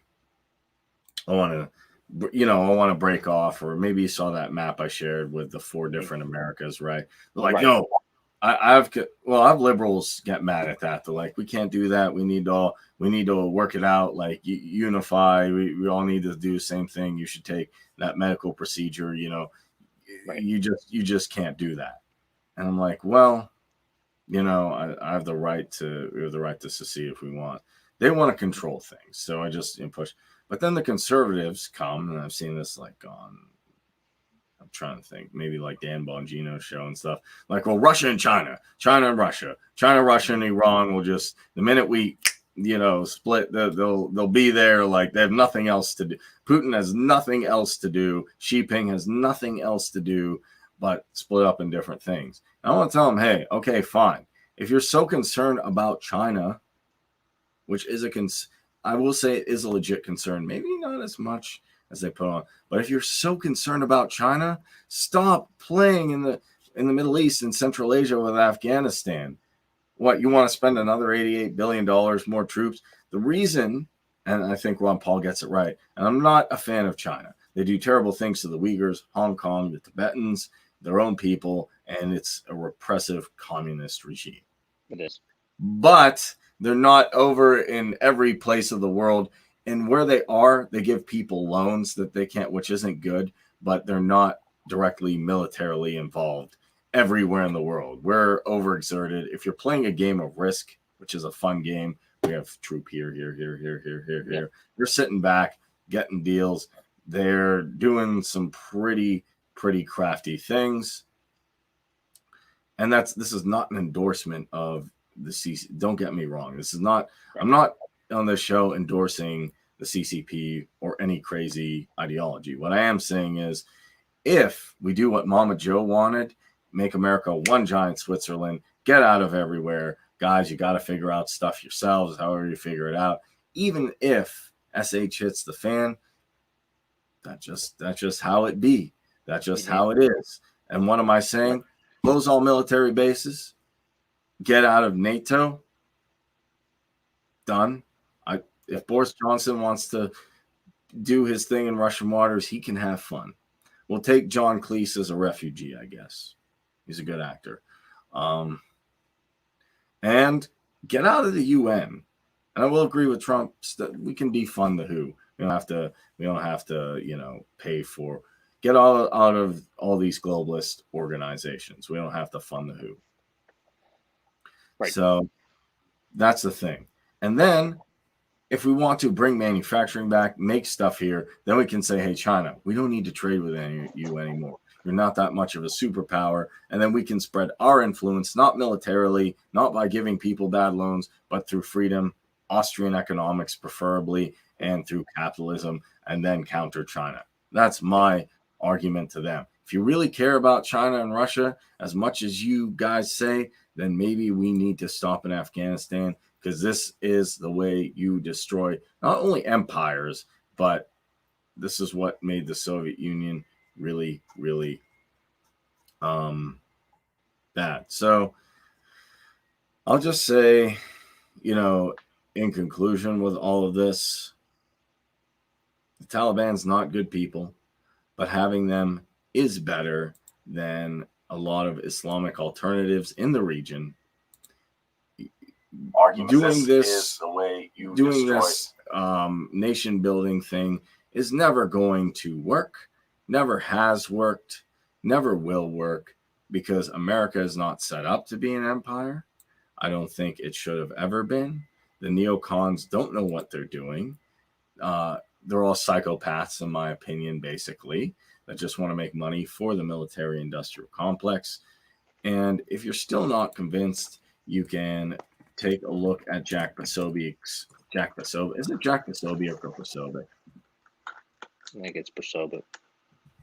break off. Or maybe you saw that map I shared with the 4 different Americas, right? They're like, Right. no, I've liberals get mad at that. They're like, we can't do that. We need to work it out. Like, unify. We all need to do the same thing. You should take that medical procedure. Right. You just can't do that. And I'm like, well, I have the right to secede if we want. They want to control things, so I just push. But then the conservatives come, and I've seen this like on. I'm trying to think, maybe like Dan Bongino's show and stuff. Like, well, Russia and China and Russia, and Iran will just, the minute we, split, they'll be there. Like, they have nothing else to do. Putin has nothing else to do. Xi Jinping has nothing else to do but split up in different things. And I want to tell them, hey, okay, fine. If you're so concerned about China, which is I will say it is a legit concern, maybe not as much as they put on. But if you're so concerned about China, stop playing in the Middle East and Central Asia with Afghanistan. What, you want to spend another $88 billion more troops? The reason, and I think Ron Paul gets it right, and I'm not a fan of China. They do terrible things to the Uyghurs, Hong Kong, the Tibetans, their own people, and it's a repressive communist regime. It is. But they're not over in every place of the world. And where they are, they give people loans that they can't, which isn't good, but they're not directly militarily involved everywhere in the world. We're overexerted. If you're playing a game of Risk, which is a fun game, we have troop here. You're sitting back, getting deals. They're doing some pretty crafty things. And this is not an endorsement of the CC. Don't get me wrong. This is not, I'm not on this show endorsing the CCP or any crazy ideology. What I am saying is, if we do what Mama Joe wanted, make America one giant Switzerland, get out of everywhere, guys, you got to figure out stuff yourselves, however you figure it out. Even if SH hits the fan, that's just how it be. That's just how it is. And what am I saying? Close all military bases, get out of NATO. Done. If Boris Johnson wants to do his thing in Russian waters, he can have fun. We'll take John Cleese as a refugee, I guess. He's a good actor. And get out of the UN. And I will agree with Trump that we can defund the WHO. We don't have to. We don't have to. Pay for. Get out of all these globalist organizations. We don't have to fund the WHO. Right. So that's the thing. And then if we want to bring manufacturing back, make stuff here, then we can say, hey, China, we don't need to trade with you anymore. You're not that much of a superpower. And then we can spread our influence, not militarily, not by giving people bad loans, but through freedom, Austrian economics preferably, and through capitalism, and then counter China. That's my argument to them. If you really care about China and Russia as much as you guys say, then maybe we need to stop in Afghanistan, because this is the way you destroy not only empires, but this is what made the Soviet Union really, really bad. So I'll just say, in conclusion with all of this, the Taliban's not good people, but having them is better than a lot of Islamic alternatives in the region. Doing this nation building thing is never going to work, never has worked, never will work, because America is not set up to be an empire. I don't think it should have ever been. The neocons don't know what they're doing. They're all psychopaths, in my opinion, basically, that just want to make money for the military industrial complex. And if you're still not convinced, you can take a look at Jack Posobiec's. Is it Jack Posobiec or Posobiec? I think it's Posobiec.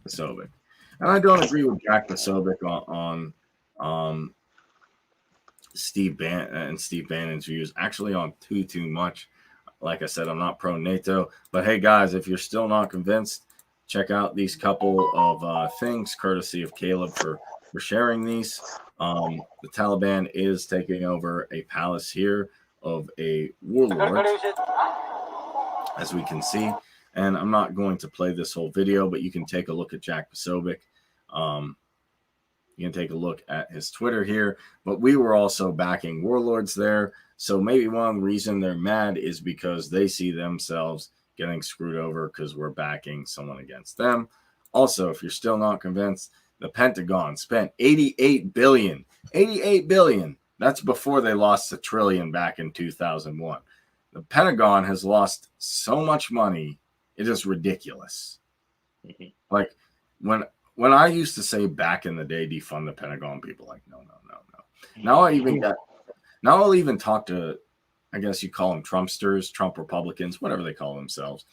Posobiec. And I don't agree with Jack Posobiec on Steve Bannon's views. Actually, on too much. Like I said, I'm not pro NATO. But hey, guys, if you're still not convinced, check out these couple of things, courtesy of Caleb for sharing these. The Taliban is taking over a palace here of a warlord, as we can see. And I'm not going to play this whole video, but you can take a look at Jack Posobiec. You can take a look at his Twitter here. But we were also backing warlords there. So maybe one reason they're mad is because they see themselves getting screwed over because we're backing someone against them. Also, if you're still not convinced, the Pentagon spent $88 billion. $88 billion. That's before they lost $1 trillion back in 2001. The Pentagon has lost so much money, it is ridiculous. Mm-hmm. Like when I used to say back in the day, defund the Pentagon, people like, no. Now I'll even talk to, I guess you call them Trumpsters, Trump Republicans, whatever they call themselves.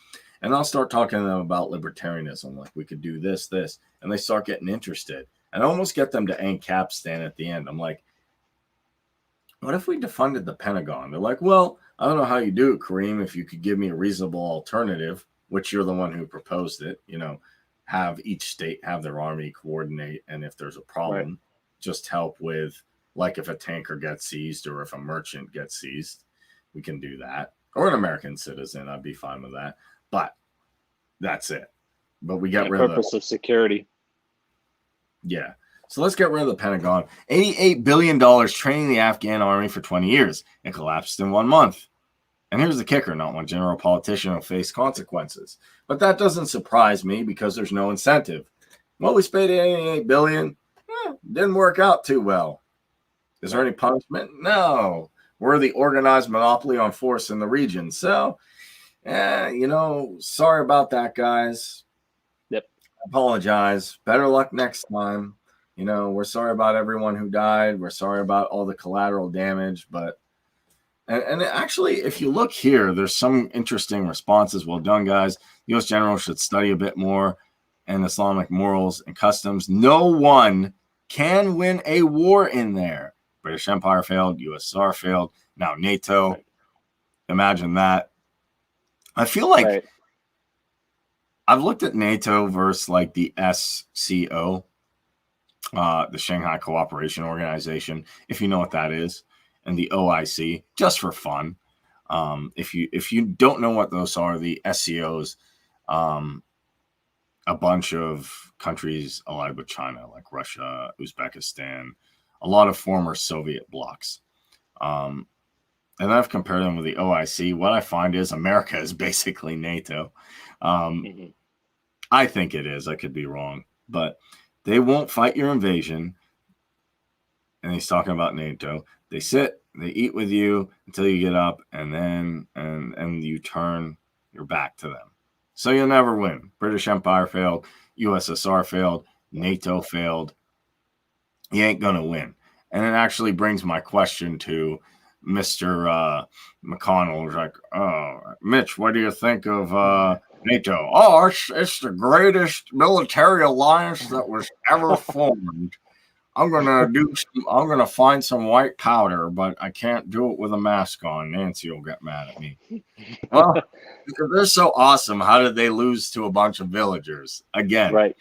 And I'll start talking to them about libertarianism, like we could do this, and they start getting interested. And I almost get them to ANCAP at the end. I'm like, what if we defunded the Pentagon? They're like, well, I don't know how you do it, Kareem. If you could give me a reasonable alternative, which you're the one who proposed it, have each state have their army coordinate. And if there's a problem, just help with, like if a tanker gets seized or if a merchant gets seized, we can do that. Or an American citizen, I'd be fine with that. But that's it. But we get rid of the purpose of security. Yeah. So let's get rid of the Pentagon. $88 billion training the Afghan army for 20 years and collapsed in 1 month. And here's the kicker. Not one general politician will face consequences. But that doesn't surprise me because there's no incentive. Well, we spent $88 billion. Didn't work out too well. Is there any punishment? No. We're the organized monopoly on force in the region. So, sorry about that, guys. Yep. Apologize. Better luck next time. We're sorry about everyone who died. We're sorry about all the collateral damage. But, and actually, if you look here, there's some interesting responses. Well done, guys. U.S. generals should study a bit more in Islamic morals and customs. No one can win a war in there. British Empire failed. USSR failed. Now NATO. Right. Imagine that. I feel like I've looked at NATO versus like the SCO, the Shanghai Cooperation Organization, if you know what that is, and the OIC, just for fun. If you don't know what those are, the SCOs, a bunch of countries allied with China, like Russia, Uzbekistan, a lot of former Soviet blocs. and I've compared them with the OIC. What I find is America is basically NATO. Mm-hmm. I think it is. I could be wrong, but they won't fight your invasion. And he's talking about NATO. They sit, they eat with you until you get up, and then and you turn your back to them. So you'll never win. British Empire failed, USSR failed, NATO failed. You ain't gonna win. And it actually brings my question to Mr. McConnell. He's like, oh, Mitch, what do you think of NATO? Oh, it's the greatest military alliance that was ever formed. I'm gonna find some white powder, but I can't do it with a mask on. Nancy will get mad at me. Well, they're so awesome. How did they lose to a bunch of villagers? Again, Right.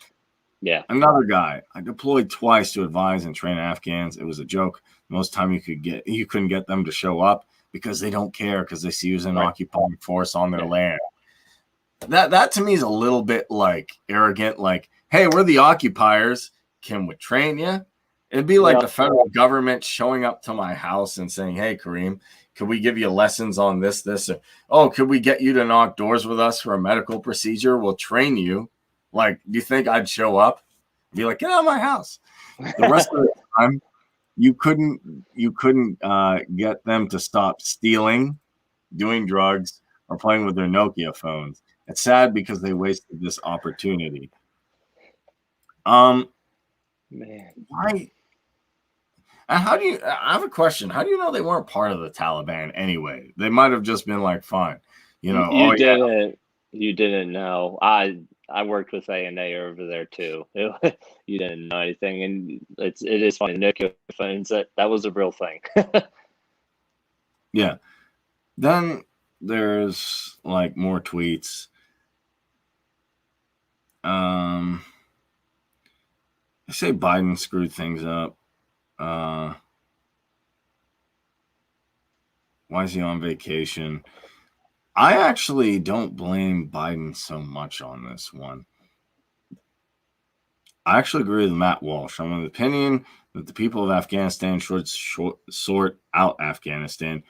Yeah. another guy. I deployed twice to advise and train Afghans. It was a joke. Most time you couldn't get them to show up because they don't care because they see you as an occupying force on their land. That to me is a little bit like arrogant. Like, hey, we're the occupiers. Can we train you? It'd be like the federal government showing up to my house and saying, hey, Kareem, could we give you lessons on this? Or, oh, could we get you to knock doors with us for a medical procedure? We'll train you. Like, do you think I'd show up? Be like, get out of my house. The rest of the time, you couldn't get them to stop stealing, doing drugs, or playing with their Nokia phones. It's sad because they wasted this opportunity. Man. Why? And I have a question. How do you know they weren't part of the Taliban anyway? They might have just been like, fine. You know, you didn't know. I worked with A&A over there too. You didn't know anything, and it is funny. Nokia phones, that was a real thing. Yeah. Then there's like more tweets. I say Biden screwed things up. Why is he on vacation? I actually don't blame Biden so much on this one. I actually agree with Matt Walsh. I'm of the opinion that the people of Afghanistan should sort out Afghanistan.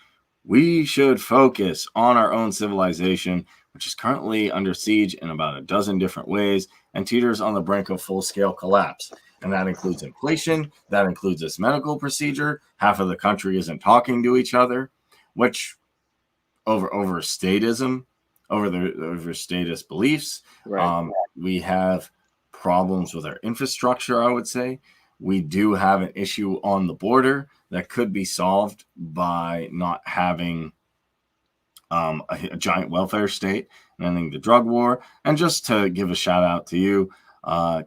We should focus on our own civilization, which is currently under siege in about a dozen different ways and teeters on the brink of full-scale collapse. And that includes inflation. That includes this medical procedure. Half of the country isn't talking to each other, which over statism, over statist beliefs. Right. We have problems with our infrastructure, I would say. We do have an issue on the border that could be solved by not having a giant welfare state and ending the drug war. And just to give a shout out to you,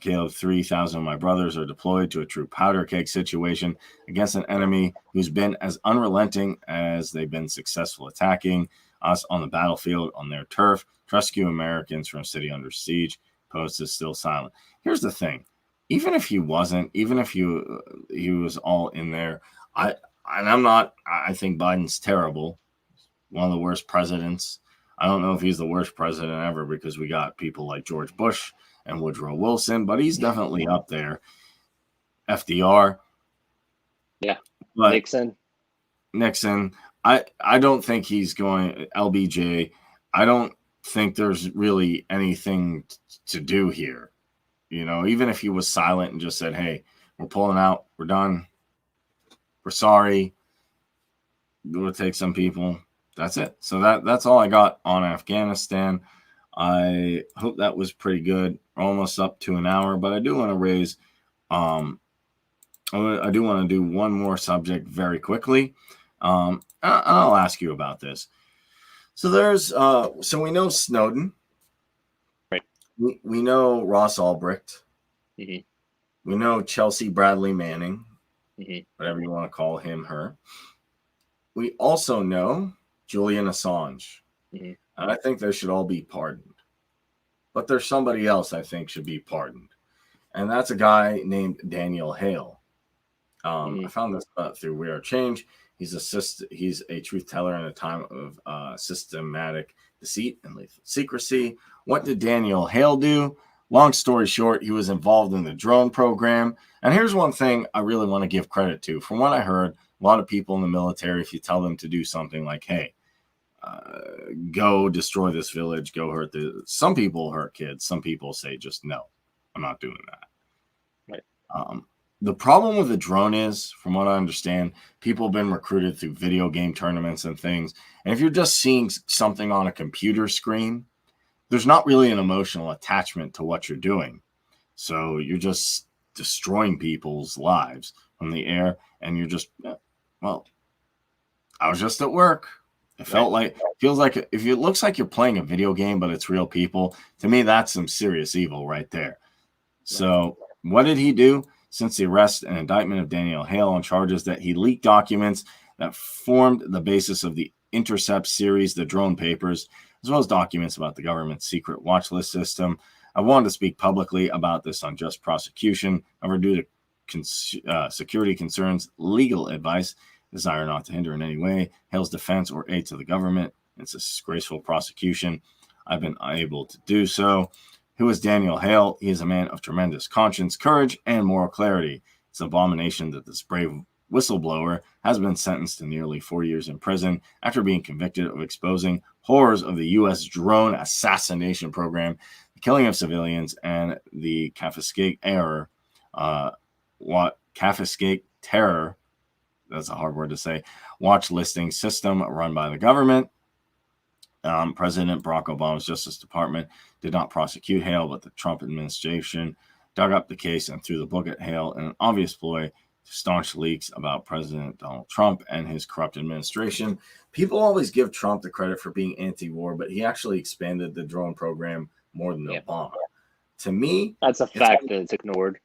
Caleb, 3,000 of my brothers are deployed to a true powder keg situation against an enemy who's been as unrelenting as they've been successful attacking us on the battlefield on their turf. To rescue Americans from a city under siege. Post is still silent. Here's the thing. Even if he wasn't, even if he was all in there, I think Biden's terrible. One of the worst presidents. I don't know if he's the worst president ever because we got people like George Bush and Woodrow Wilson, but he's definitely up there. FDR. Yeah. But Nixon. I don't think he's going LBJ. I don't think there's really anything to do here. You know, even if he was silent and just said, hey, we're pulling out, we're done, we're sorry, we'll take some people. That's it. So that's all I got on Afghanistan. I hope that was pretty good. Almost up to an hour, but I do want to raise I do want to do one more subject very quickly. I'll ask you about this. So there's so we know Snowden. Right. We know Ross Ulbricht. Mm-hmm. We know Chelsea Bradley Manning, mm-hmm. whatever you want to call him, her. We also know Julian Assange. Mm-hmm. And I think they should all be pardoned. But there's somebody else I think should be pardoned. And that's a guy named Daniel Hale. I found this through We Are Change. He's a truth teller in a time of systematic deceit and lethal secrecy. What did Daniel Hale do? Long story short, he was involved in the drone program. And here's one thing I really want to give credit to. From what I heard, A lot of people in the military, if you tell them to do something like, hey, go destroy this village, go hurt some people hurt kids. Some people say just no, I'm not doing that. Right. The problem with the drone is, from what I understand, people have been recruited through video game tournaments and things. And if you're just seeing something on a computer screen, there's not really an emotional attachment to what you're doing. So you're just destroying people's lives from the air, and you're just, well, I was just at work. It feels like if it looks like you're playing a video game, but it's real people, to me, that's some serious evil right there. So what did he do? Since the arrest and indictment of Daniel Hale on charges that he leaked documents that formed the basis of the Intercept series, the drone papers, as well as documents about the government's secret watch list system. I wanted to speak publicly about this unjust prosecution. However, due to security concerns, legal advice, desire not to hinder in any way Hale's defense or aid to the government. It's a disgraceful prosecution. I've been unable to do so. Who is Daniel Hale? He is a man of tremendous conscience, courage, and moral clarity. It's an abomination that this brave whistleblower has been sentenced to nearly 4 years in prison after being convicted of exposing horrors of the U.S. drone assassination program, the killing of civilians, and the confiscate terror, that's a hard word to say, watch listing system run by the government. President Barack Obama's Justice Department did not prosecute Hale, but the Trump administration dug up the case and threw the book at Hale in an obvious ploy to staunch leaks about President Donald Trump and his corrupt administration. People always give Trump the credit for being anti-war, but he actually expanded the drone program more than Obama. To me, that's a fact that it's ignored.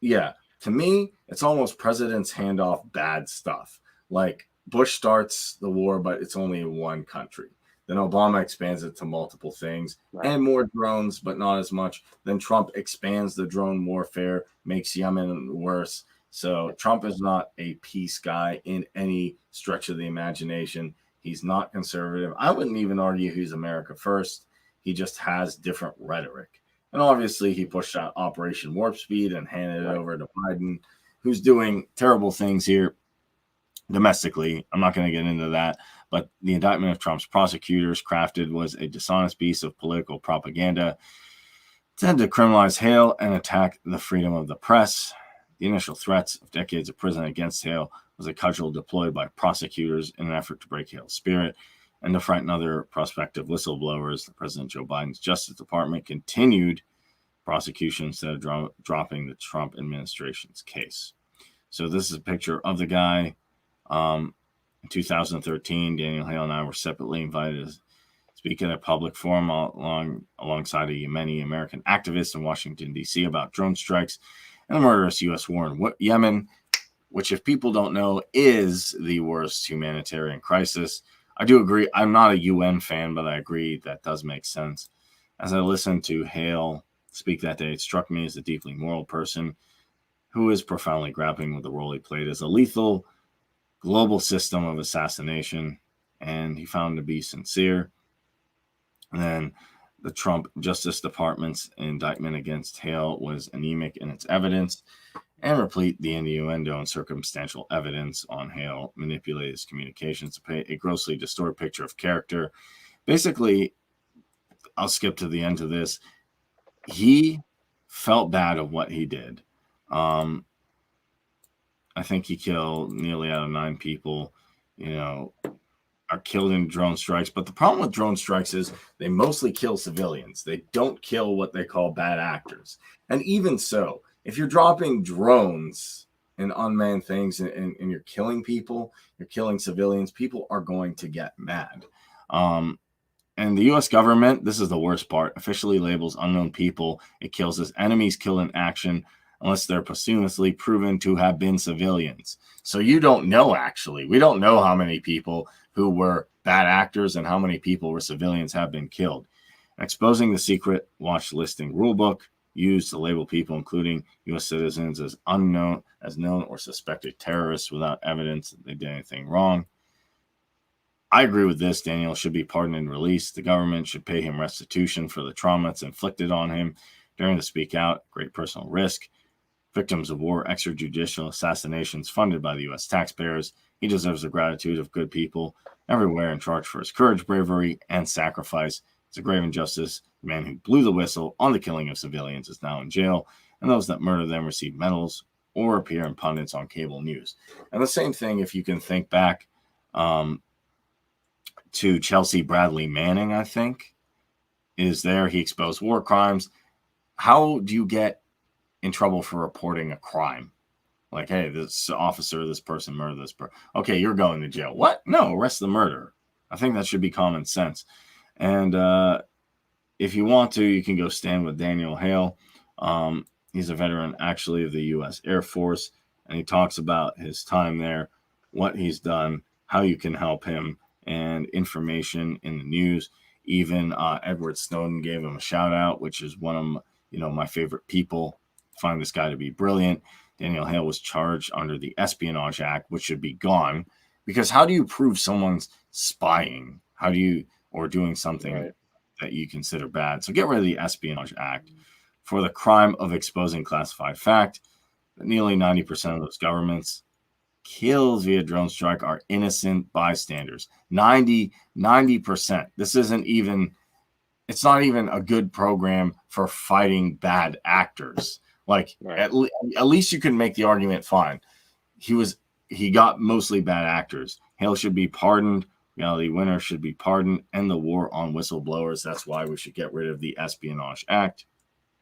Yeah. To me, it's almost presidents hand off bad stuff. Like Bush starts the war, but it's only in one country. Then Obama expands it to multiple things and more drones, but not as much. Then Trump expands the drone warfare, makes Yemen worse. So Trump is not a peace guy in any stretch of the imagination. He's not conservative. I wouldn't even argue he's America first. He just has different rhetoric. And obviously he pushed out Operation Warp Speed and handed it over to Biden, who's doing terrible things here domestically. I'm not going to get into that. But the indictment of Trump's prosecutors crafted was a dishonest piece of political propaganda intended to criminalize Hale and attack the freedom of the press. The initial threats of decades of prison against Hale was a cudgel deployed by prosecutors in an effort to break Hale's spirit and to frighten other prospective whistleblowers. The President Joe Biden's Justice Department continued prosecution instead of dropping the Trump administration's case. So this is a picture of the guy. In 2013, Daniel Hale and I were separately invited to speak at a public forum alongside many American activists in Washington, D.C. about drone strikes and the murderous U.S. war in Yemen, which, if people don't know, is the worst humanitarian crisis. I do agree. I'm not a UN fan, but I agree that does make sense. As I listened to Hale speak that day, it struck me as a deeply moral person who is profoundly grappling with the role he played as a lethal global system of assassination, and he found to be sincere. And then the Trump Justice Department's indictment against Hale was anemic in its evidence and replete the innuendo and circumstantial evidence on Hale manipulated his communications to paint a grossly distorted picture of character. Basically, I'll skip to the end of this. He felt bad of what he did. I think he killed nearly out of 9 people, are killed in drone strikes. But the problem with drone strikes is they mostly kill civilians. They don't kill what they call bad actors. And even so, if you're dropping drones and unmanned things and you're killing people, you're killing civilians, people are going to get mad. And the U.S. government, this is the worst part, officially labels unknown people it kills as enemies killed in action unless they're posthumously proven to have been civilians. So you don't know, actually. We don't know how many people who were bad actors and how many people were civilians have been killed. Exposing the secret watch listing rulebook used to label people, including U.S. citizens, as known or suspected terrorists without evidence that they did anything wrong. I agree with this. Daniel should be pardoned and released. The government should pay him restitution for the trauma that's inflicted on him during the speak out. Great personal risk. victims of war, extrajudicial assassinations funded by the U.S. taxpayers. He deserves the gratitude of good people everywhere in charge for his courage, bravery, and sacrifice. It's a grave injustice. The man who blew the whistle on the killing of civilians is now in jail, and those that murder them receive medals or appear in pundits on cable news. And the same thing, if you can think back to Chelsea Bradley Manning, I think, is there. He exposed war crimes. How do you get in trouble for reporting a crime? Like, hey, this officer, this person murdered this person. Okay, you're going to jail. What? No, arrest the murderer. I think that should be common sense. And if you want to, you can go stand with Daniel Hale. He's a veteran, actually, of the U.S. Air Force, and he talks about his time there, what he's done, how you can help him, and information in the news. Even Edward Snowden gave him a shout out, which is one of my favorite people. Find this guy to be brilliant. Daniel Hale was charged under the Espionage Act, which should be gone, because how do you prove someone's spying? How do you, or doing something that you consider bad? So get rid of the Espionage Act for the crime of exposing classified fact. Nearly 90% of those governments kills via drone strike are innocent bystanders. 90%. This isn't even, it's not even a good program for fighting bad actors. Like, at least you can make the argument, fine. He got mostly bad actors. Hale should be pardoned. Reality Winner should be pardoned. End the war on whistleblowers. That's why we should get rid of the Espionage Act.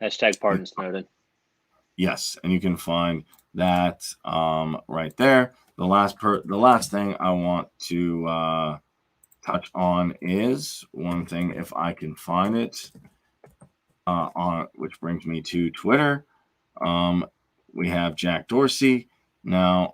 Hashtag pardon Snowden. Yes, and you can find that right there. The last thing I want to touch on is one thing, if I can find it, which brings me to Twitter. We have Jack Dorsey. Now,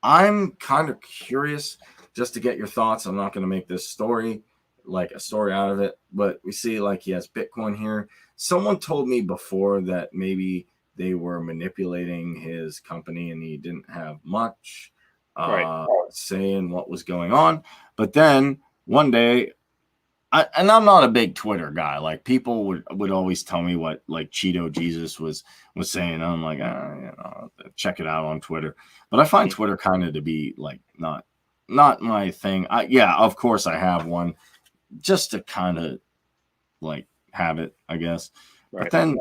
I'm kind of curious just to get your thoughts. I'm not going to make this story like a story out of it, but we see like he has Bitcoin here. Someone told me before that maybe they were manipulating his company and he didn't have much saying what was going on. But then one day, I'm not a big Twitter guy. Like, people would always tell me what like Cheeto Jesus was saying. And I'm like, check it out on Twitter. But I find Twitter kind of to be like not my thing. Of course I have one just to kind of like have it, I guess. But then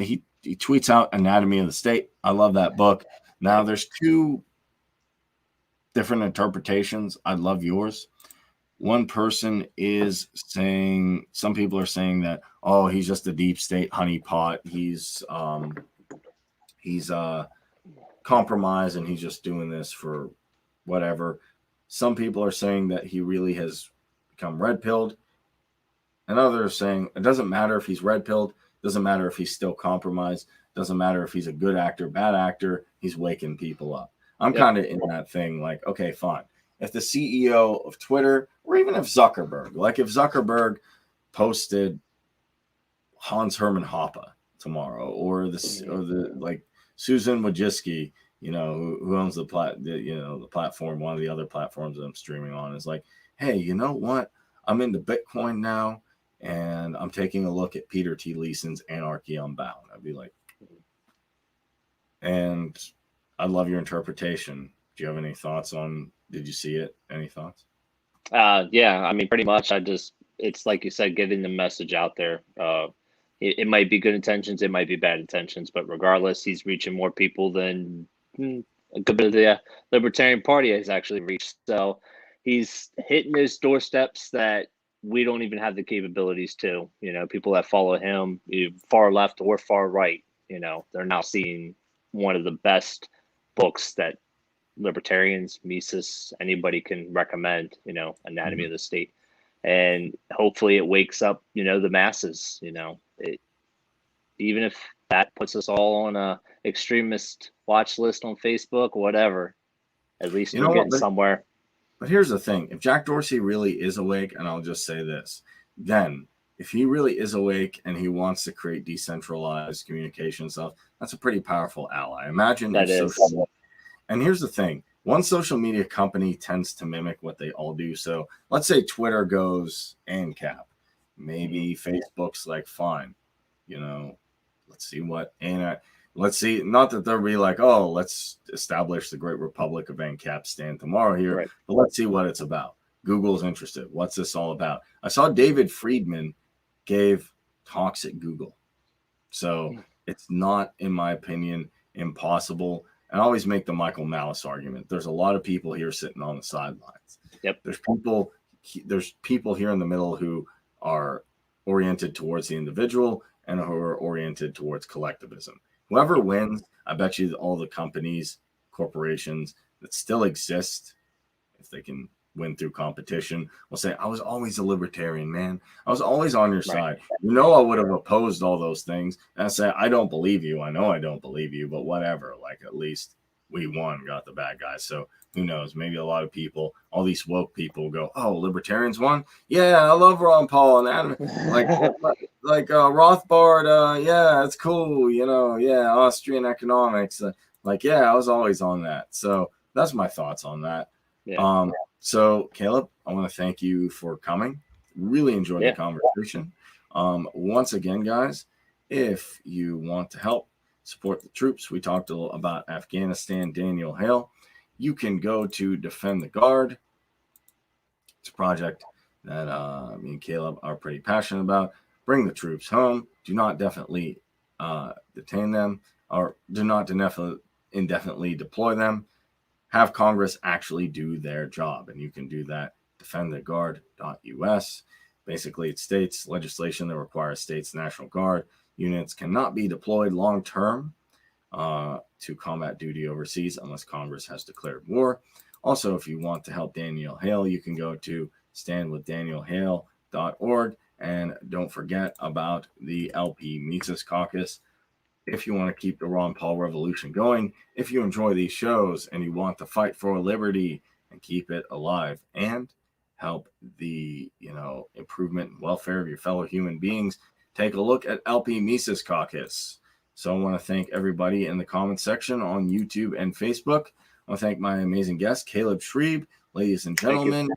he tweets out Anatomy of the State. I love that book. Now there's two different interpretations. I love yours. One person is saying, some people are saying that, oh, he's just a deep state honeypot. He's compromised and he's just doing this for whatever. Some people are saying that he really has become red-pilled. And others are saying it doesn't matter if he's red-pilled, doesn't matter if he's still compromised, doesn't matter if he's a good actor, bad actor, he's waking people up. I'm kind of in that thing like, okay, fine. If the CEO of Twitter, or even if Zuckerberg, like if Zuckerberg posted Hans Hermann Hoppe tomorrow, or the like Susan Wojcicki, who owns the platform, one of the other platforms that I'm streaming on, is like, hey, you know what? I'm into Bitcoin now, and I'm taking a look at Peter T. Leeson's Anarchy Unbound. I'd be like, and I love your interpretation. Do you have any thoughts on? Did you see it? Any thoughts? Yeah, I mean, pretty much. It's like you said, getting the message out there. It might be good intentions, it might be bad intentions, but regardless, he's reaching more people than a good bit of the Libertarian Party has actually reached. So he's hitting those doorsteps that we don't even have the capabilities to. People that follow him, far left or far right, they're now seeing one of the best books that libertarians, Mises, anybody can recommend, Anatomy of the State. And hopefully it wakes up, the masses, even if that puts us all on a extremist watch list on Facebook, whatever, at least we're getting somewhere. But here's the thing. If Jack Dorsey really is awake, and I'll just say this, then if he really is awake and he wants to create decentralized communication stuff, that's a pretty powerful ally. Imagine that is. And here's the thing. One social media company tends to mimic what they all do. So let's say Twitter goes ANCAP. Maybe Facebook's like, fine, let's see what. And let's see. Not that they'll be like, oh, let's establish the Great Republic of Ancapistan tomorrow here, Right. but let's see what it's about. Google's interested. What's this all about? I saw David Friedman gave talks at Google. So it's not, in my opinion, impossible. And I always make the Michael Malice argument. There's a lot of people here sitting on the sidelines. Yep. There's people here in the middle who are oriented towards the individual and who are oriented towards collectivism. Whoever wins, I bet you all the companies, corporations that still exist, if they can win through competition, will say, I was always a libertarian, man. I was always on your side. You know, I would have opposed all those things. And I say, I don't believe you. I know I don't believe you, but whatever. Like, at least we won, got the bad guys. So who knows? Maybe a lot of people, all these woke people go, oh, libertarians won? Yeah, I love Ron Paul and Adam. Like Rothbard, yeah, it's cool. You know, yeah, Austrian economics. Yeah, I was always on that. So that's my thoughts on that. Yeah. So Caleb, I want to thank you for coming. Really enjoyed the conversation. Once again, guys, if you want to help support the troops, we talked a little about Afghanistan, Daniel Hale. You can go to Defend the Guard. It's a project that me and Caleb are pretty passionate about. Bring the troops home. Do not definitely detain them, or do not indefinitely deploy them. Have Congress actually do their job, and you can do that. defendtheguard.us. Basically, it states legislation that requires states' National Guard units cannot be deployed long-term to combat duty overseas unless Congress has declared war. Also, if you want to help Daniel Hale, you can go to standwithdanielhale.org, and don't forget about the LP Mises Caucus. If you want to keep the Ron Paul revolution going, if you enjoy these shows and you want to fight for liberty and keep it alive and help the improvement and welfare of your fellow human beings, take a look at LP Mises Caucus. So I want to thank everybody in the comment section on YouTube and Facebook. I want to thank my amazing guest, Caleb Schrieb. Ladies and gentlemen,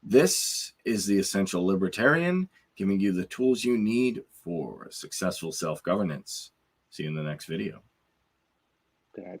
this is the Essential Libertarian, giving you the tools you need for successful self-governance. See you in the next video. Good.